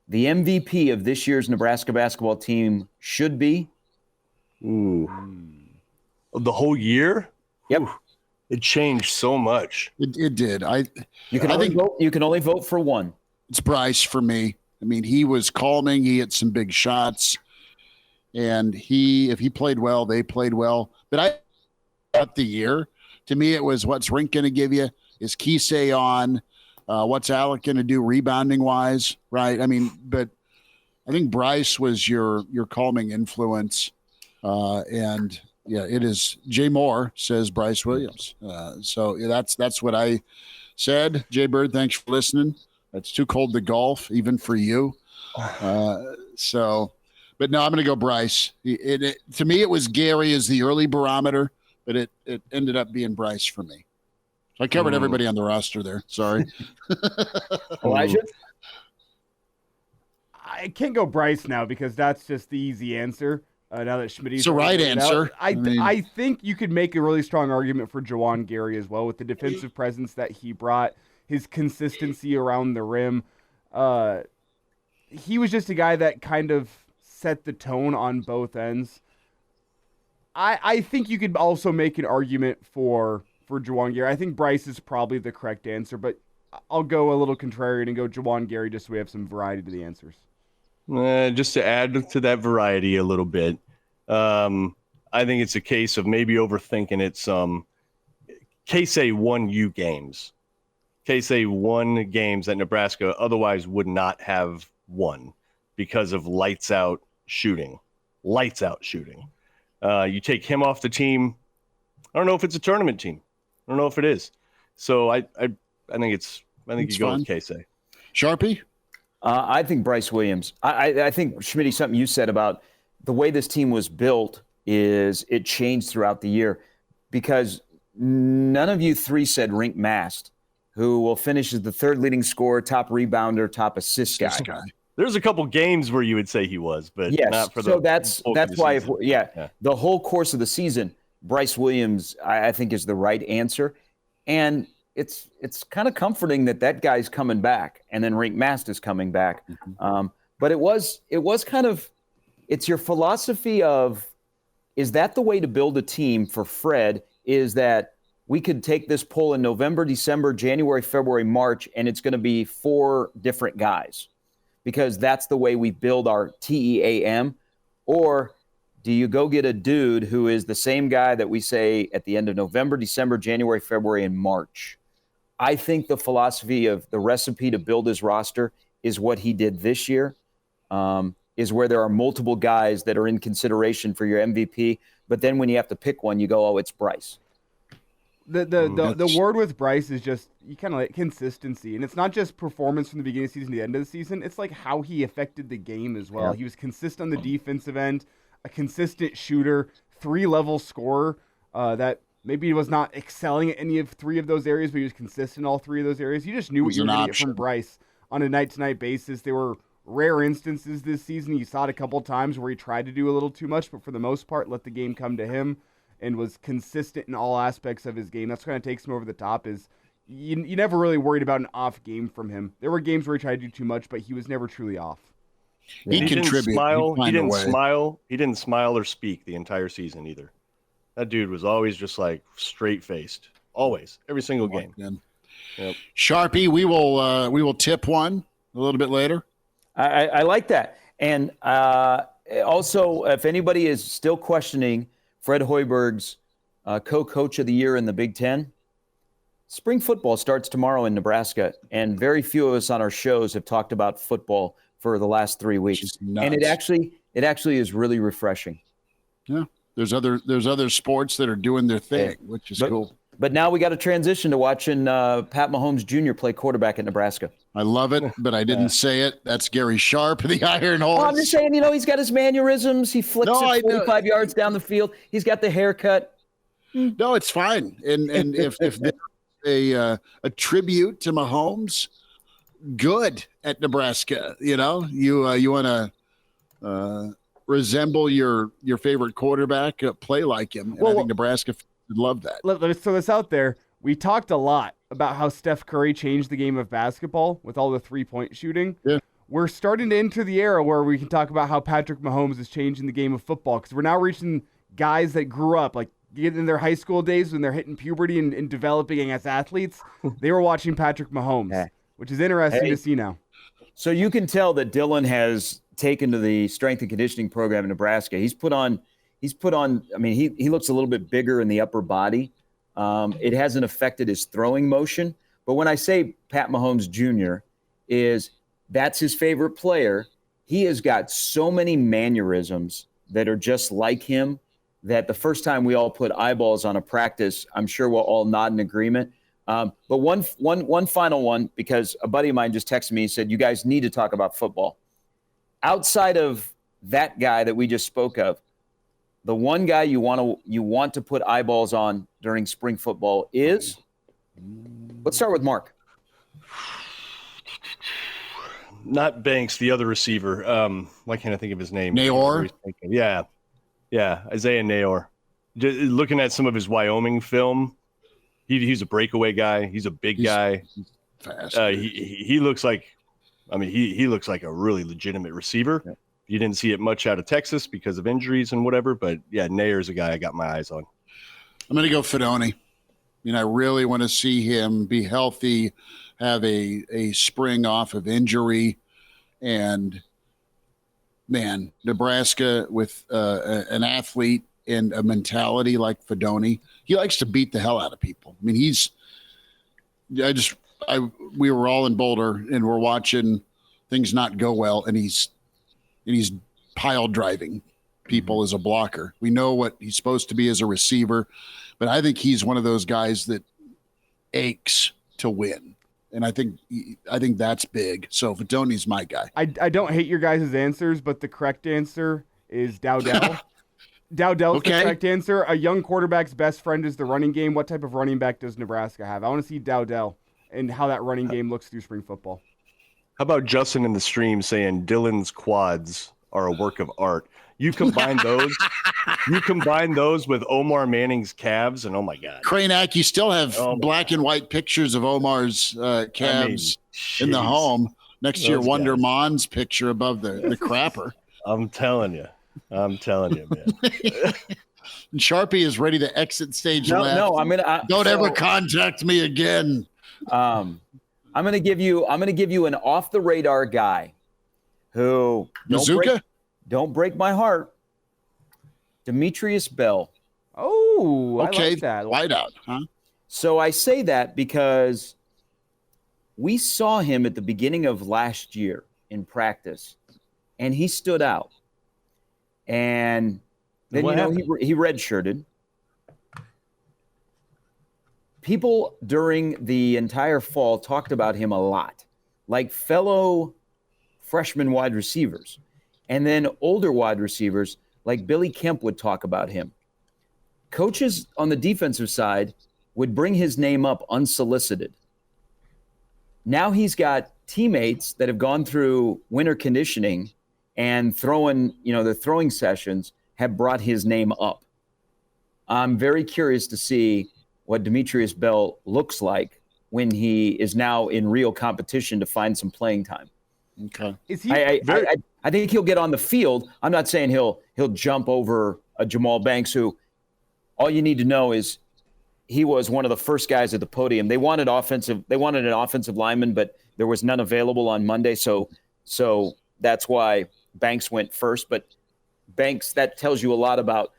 The MVP of this year's Nebraska basketball team should be? Ooh. The whole year? Yep. Ooh. It changed so much. It did. You can only vote for one. It's Bryce for me. I mean, he was calming. He hit some big shots. And if he played well, they played well. But I thought the year, to me, it was what's Rink going to give you? Is Kisei on? What's Alec going to do rebounding-wise, right? I mean, but I think Bryce was your calming influence. And, yeah, it is. Jay Moore says Bryce Williams. So that's what I said. Jay Bird, thanks for listening. It's too cold to golf, even for you. But no, I'm going to go Bryce. To me, it was Gary as the early barometer, but it ended up being Bryce for me. So I covered everybody on the roster there. Sorry. Elijah? I can't go Bryce now because that's just the easy answer. Now that Schmidt, it's the right answer. I think you could make a really strong argument for Juwan Gary as well with the defensive presence that he brought, his consistency around the rim. He was just a guy that kind of set the tone on both ends. I think you could also make an argument for Juwan Gary. I think Bryce is probably the correct answer, but I'll go a little contrarian and go Juwan Gary just so we have some variety to the answers. Just to add to that variety a little bit, I think it's a case of maybe overthinking it some. K-State won U games. K-State won games that Nebraska otherwise would not have won because of lights out shooting. You take him off the team. I don't know if it's a tournament team. I don't know if it is. So I think you go with K-State. Sharpie? I think Bryce Williams. I think, Schmidt, something you said about the way this team was built is it changed throughout the year because none of you three said Rink Mast, who will finish as the third leading scorer, top rebounder, top assist guy. There's a couple games where you would say he was, but yes. Not for so the that's why the whole course of the season, Bryce Williams, I think, is the right answer. And it's kind of comforting that guy's coming back, and then Rink Mast is coming back. But it was kind of, it's your philosophy of, is that the way to build a team for Fred? Is that we could take this poll in November, December, January, February, March, and it's going to be 4 different guys because that's the way we build our TEAM? Or do you go get a dude who is the same guy that we say at the end of November, December, January, February, and March? I think the philosophy of the recipe to build his roster is what he did this year, is where there are multiple guys that are in consideration for your MVP. But then when you have to pick one, you go, oh, it's Bryce. The word with Bryce is just you kind of like consistency, and it's not just performance from the beginning of the season to the end of the season. It's like how he affected the game as well. Yeah. He was consistent on the defensive end, a consistent shooter, 3-level scorer that maybe was not excelling at any of 3 of those areas, but he was consistent in all 3 of those areas. You just knew what you were going to get from Bryce on a night-to-night basis. There were rare instances this season. You saw it a couple of times where he tried to do a little too much, but for the most part, let the game come to him and was consistent in all aspects of his game. That's what kind of takes him over the top is you never really worried about an off game from him. There were games where he tried to do too much, but he was never truly off. He contributed. He didn't smile or speak the entire season either. That dude was always just like straight-faced. Always. Every single game. Yep. Sharpie, we will tip one a little bit later. I like that. And also, if anybody is still questioning Fred Hoiberg's co-coach of the year in the Big Ten, spring football starts tomorrow in Nebraska, and very few of us on our shows have talked about football for the last 3 weeks. And it actually is really refreshing. Yeah. There's other sports that are doing their thing, which is cool. But now we got to transition to watching Pat Mahomes Jr. play quarterback at Nebraska. I love it, but I didn't say it. That's Gary Sharp, the Iron Horse. Oh, I'm just saying, he's got his mannerisms. He flicks it 45 yards down the field. He's got the haircut. No, it's fine. And if there's a tribute to Mahomes, good at Nebraska. You want to resemble your favorite quarterback, play like him. And I think Nebraska would love that. Let me throw this out there. We talked a lot about how Steph Curry changed the game of basketball with all the three-point shooting. Yeah. We're starting to enter the era where we can talk about how Patrick Mahomes is changing the game of football, because we're now reaching guys that grew up, like getting in their high school days when they're hitting puberty and developing as athletes. They were watching Patrick Mahomes, which is interesting to see now. So you can tell that Dylan has taken to the strength and conditioning program in Nebraska. He's put on, I mean, he looks a little bit bigger in the upper body. It hasn't affected his throwing motion. But when I say Pat Mahomes Jr., that's his favorite player. He has got so many mannerisms that are just like him that the first time we all put eyeballs on a practice, I'm sure we'll all nod in agreement. But one final one, because a buddy of mine just texted me and said, you guys need to talk about football. Outside of that guy that we just spoke of, the one guy you want to put eyeballs on during spring football is? Let's start with Mark. Not Banks, the other receiver. Why can't I think of his name? Naor? Yeah, Isaiah Naor. Looking at some of his Wyoming film, he's a breakaway guy. He's a big guy. Fast. He looks like, he looks like a really legitimate receiver. Yeah. You didn't see it much out of Texas because of injuries and whatever, but yeah, Nair's a guy I got my eyes on. I'm going to go Fidone. I really want to see him be healthy, have a spring off of injury, and man, Nebraska with an athlete and a mentality like Fidone. He likes to beat the hell out of people. We were all in Boulder and we're watching things not go well, and he's pile driving people as a blocker. We know what he's supposed to be as a receiver, but I think he's one of those guys that aches to win. And I think that's big. So Fidone's my guy. I don't hate your guys' answers, but the correct answer is Dowdell. Dowdell's the correct answer. A young quarterback's best friend is the running game. What type of running back does Nebraska have? I want to see Dowdell and how that running game looks through spring football. How about Justin in the stream saying Dylan's quads are a work of art? You combine those with Omar Manning's calves, and oh my God. Kraynak, you still have black and white pictures of Omar's calves in the home next to your Wonder Mons picture above the crapper. I'm telling you, man. Sharpie is ready to exit stage left. No, Don't ever contact me again. I'm gonna give you an off the radar guy who don't break my heart. Demetrius Bell. Oh, okay. I like that. Wide out, huh? So I say that because we saw him at the beginning of last year in practice, and he stood out. And then he redshirted. People during the entire fall talked about him a lot, like fellow freshman wide receivers. And then older wide receivers like Billy Kemp would talk about him. Coaches on the defensive side would bring his name up unsolicited. Now he's got teammates that have gone through winter conditioning and the throwing sessions have brought his name up. I'm very curious to see what Demetrius Bell looks like when he is now in real competition to find some playing time. Okay. Is he? I think he'll get on the field. I'm not saying he'll jump over a Jamal Banks, who all you need to know is he was one of the first guys at the podium. They wanted an offensive lineman, but there was none available on Monday. So that's why Banks went first. But Banks, that tells you a lot about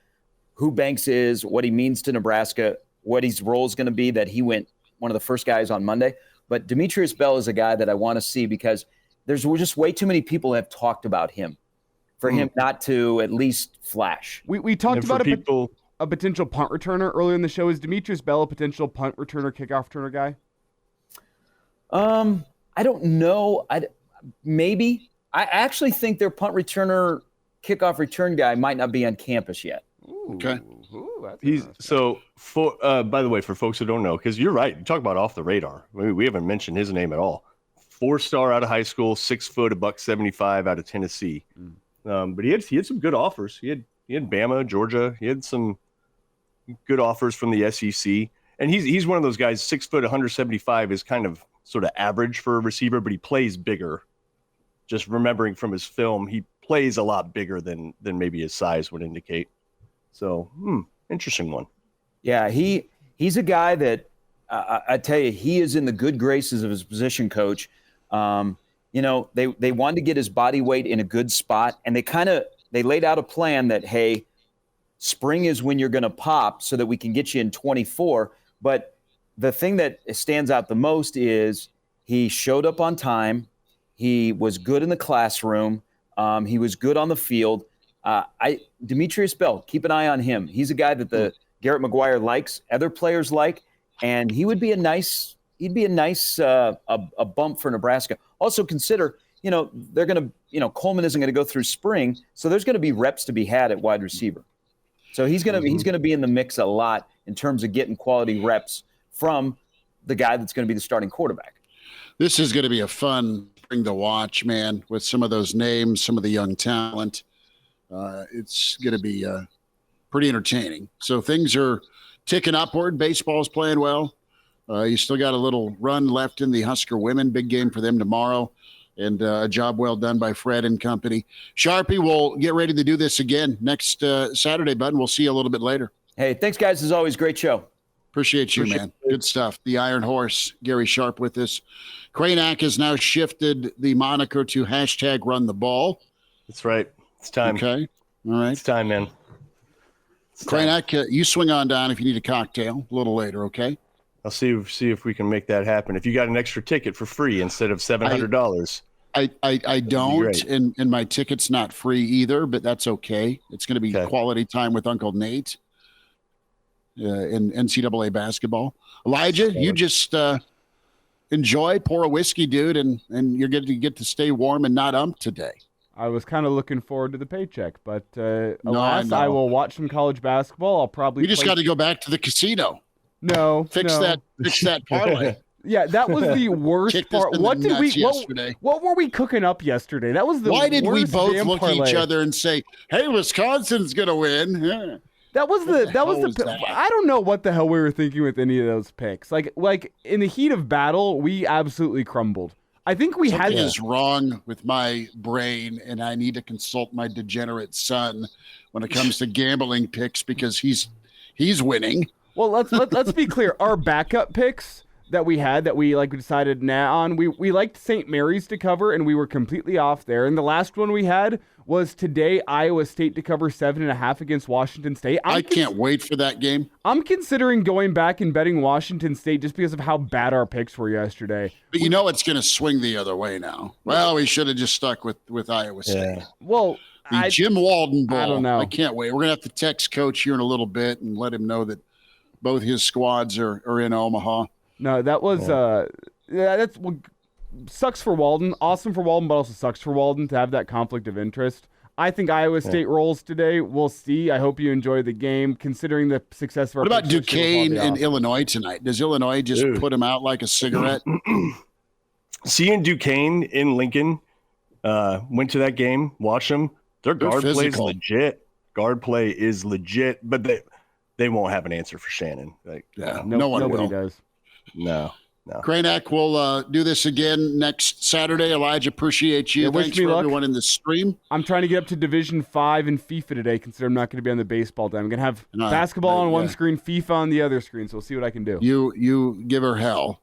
who Banks is, what he means to Nebraska, what his role is going to be, that he went one of the first guys on Monday. But Demetrius Bell is a guy that I want to see because there's just way too many people have talked about him for him not to at least flash. We talked about a potential punt returner earlier in the show. Is Demetrius Bell a potential punt returner, kickoff returner guy? I don't know. Maybe. I actually think their punt returner, kickoff return guy might not be on campus yet. Okay. By the way, for folks who don't know, because you're right, you talk about off the radar. We haven't mentioned his name at all. 4-star out of high school, 6 foot, $175 out of Tennessee. But he had some good offers. He had Bama, Georgia. He had some good offers from the SEC. And he's one of those guys. 6 foot, 175 is kind of sort of average for a receiver, but he plays bigger. Just remembering from his film, he plays a lot bigger than maybe his size would indicate. So, interesting one. Yeah, he's a guy that I tell you, he is in the good graces of his position coach. They wanted to get his body weight in a good spot, and they laid out a plan that, hey, spring is when you're going to pop so that we can get you in 24. But the thing that stands out the most is he showed up on time. He was good in the classroom. He was good on the field. Demetrius Bell, keep an eye on him. He's a guy that the Garrett McGuire likes, other players like, and he'd be a nice a bump for Nebraska. Also consider, they're going to, Coleman isn't going to go through spring, so there's going to be reps to be had at wide receiver. So he's going to be in the mix a lot in terms of getting quality reps from the guy that's going to be the starting quarterback. This is going to be a fun spring to watch, man, with some of those names, some of the young talent. It's going to be pretty entertaining. So things are ticking upward. Baseball's playing well. You still got a little run left in the Husker women. Big game for them tomorrow. And a job well done by Fred and company. Sharpie, we'll get ready to do this again next Saturday, bud, and we'll see you a little bit later. Hey, thanks, guys. As always, great show. Appreciate you, man. Good stuff. The Iron Horse, Gary Sharp with us. Kraynak has now shifted the moniker to #RunTheBall. That's right. It's time. Okay. All right. It's time, man. Kraynak, you swing on down if you need a cocktail a little later, okay? I'll see if we can make that happen. If you got an extra ticket for free instead of $700. I don't, and my ticket's not free either, but that's okay. It's going to be quality time with Uncle Nate in NCAA basketball. Elijah, you just enjoy, pour a whiskey, dude, and you're going to get to stay warm and not ump today. I was kind of looking forward to the paycheck, but alas, I will watch some college basketball. I'll probably. You just got to go back to the casino. Fix that parlay. Yeah, that was the worst part. What were we cooking up yesterday? That was the Why did we both look at parlay. each other and say, "Hey, Wisconsin's going to win"? Yeah. That was the I don't know what the hell we were thinking with any of those picks. Like in the heat of battle, we absolutely crumbled. I think we Something is wrong with my brain, and I need to consult my degenerate son when it comes to gambling picks because he's winning. Well, let's be clear. Our backup picks that we decided now on, we liked St. Mary's to cover, and we were completely off there. And the last one we had was today Iowa State to cover 7.5 against Washington State. I can't wait for that game. I'm considering going back and betting Washington State just because of how bad our picks were yesterday. But you know it's going to swing the other way now. Well, we should have just stuck with Iowa State. Yeah. Well, Jim Walden Bowl. I don't know. I can't wait. We're going to have to text Coach here in a little bit and let him know that both his squads are in Omaha. No, that was sucks for Walden. Awesome for Walden, but also sucks for Walden to have that conflict of interest. I think Iowa State rolls today. We'll see. I hope you enjoy the game, considering the success of our. What about Duquesne and Illinois tonight? Does Illinois just put them out like a cigarette? Seeing Duquesne in Lincoln, went to that game, watched them. Their guard play is legit. Guard play is legit, but they won't have an answer for Shannon. No one nobody does. No. No. Kraynak will do this again next Saturday. Elijah, appreciate you. Yeah, Thanks for everyone in the stream. I'm trying to get up to Division 5 in FIFA today, considering I'm not going to be on the baseball team. I'm going to have basketball on one screen, FIFA on the other screen, so we'll see what I can do. You give her hell.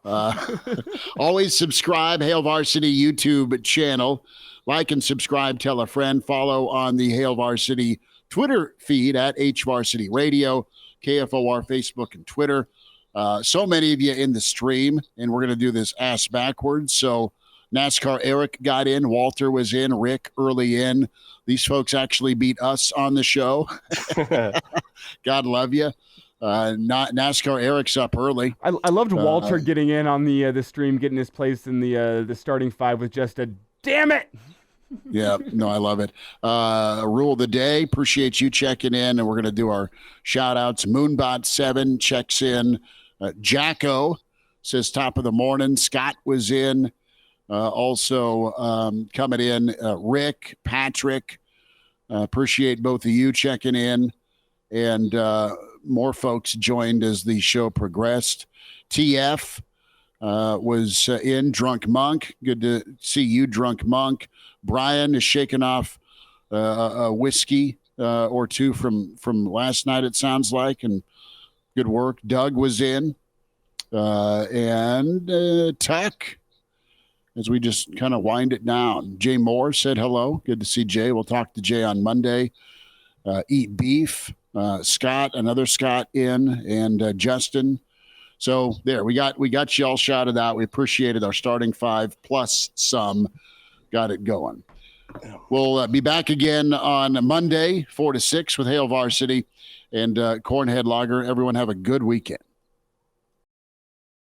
Always subscribe, Hail Varsity YouTube channel. Like and subscribe, tell a friend. Follow on the Hail Varsity Twitter feed at H Varsity Radio, KFOR, Facebook, and Twitter. So many of you in the stream, and we're going to do this ass backwards. So NASCAR Eric got in, Walter was in, Rick early in. These folks actually beat us on the show. God love you. NASCAR Eric's up early. I loved Walter getting in on the stream, getting his place in the starting five with just a damn it. Yeah, no, I love it. Rule of the day. Appreciate you checking in, and we're going to do our shout outs. Moonbot7 checks in. Jacko says top of the morning. Scott was in. Also coming in. Rick, Patrick. Appreciate both of you checking in. And more folks joined as the show progressed. TF was in. Drunk Monk. Good to see you, Drunk Monk. Brian is shaking off a whiskey or two from last night, it sounds like, and good work. Doug was in. And Tuck, as we just kind of wind it down. Jay Moore said hello. Good to see Jay. We'll talk to Jay on Monday. Eat Beef. Scott, another Scott in, and Justin. So there, we got you all shouted out. We appreciated our starting five plus some. Got it going. We'll be back again on Monday, 4 to 6 with Hail Varsity and Cornhead Lager. Everyone have a good weekend.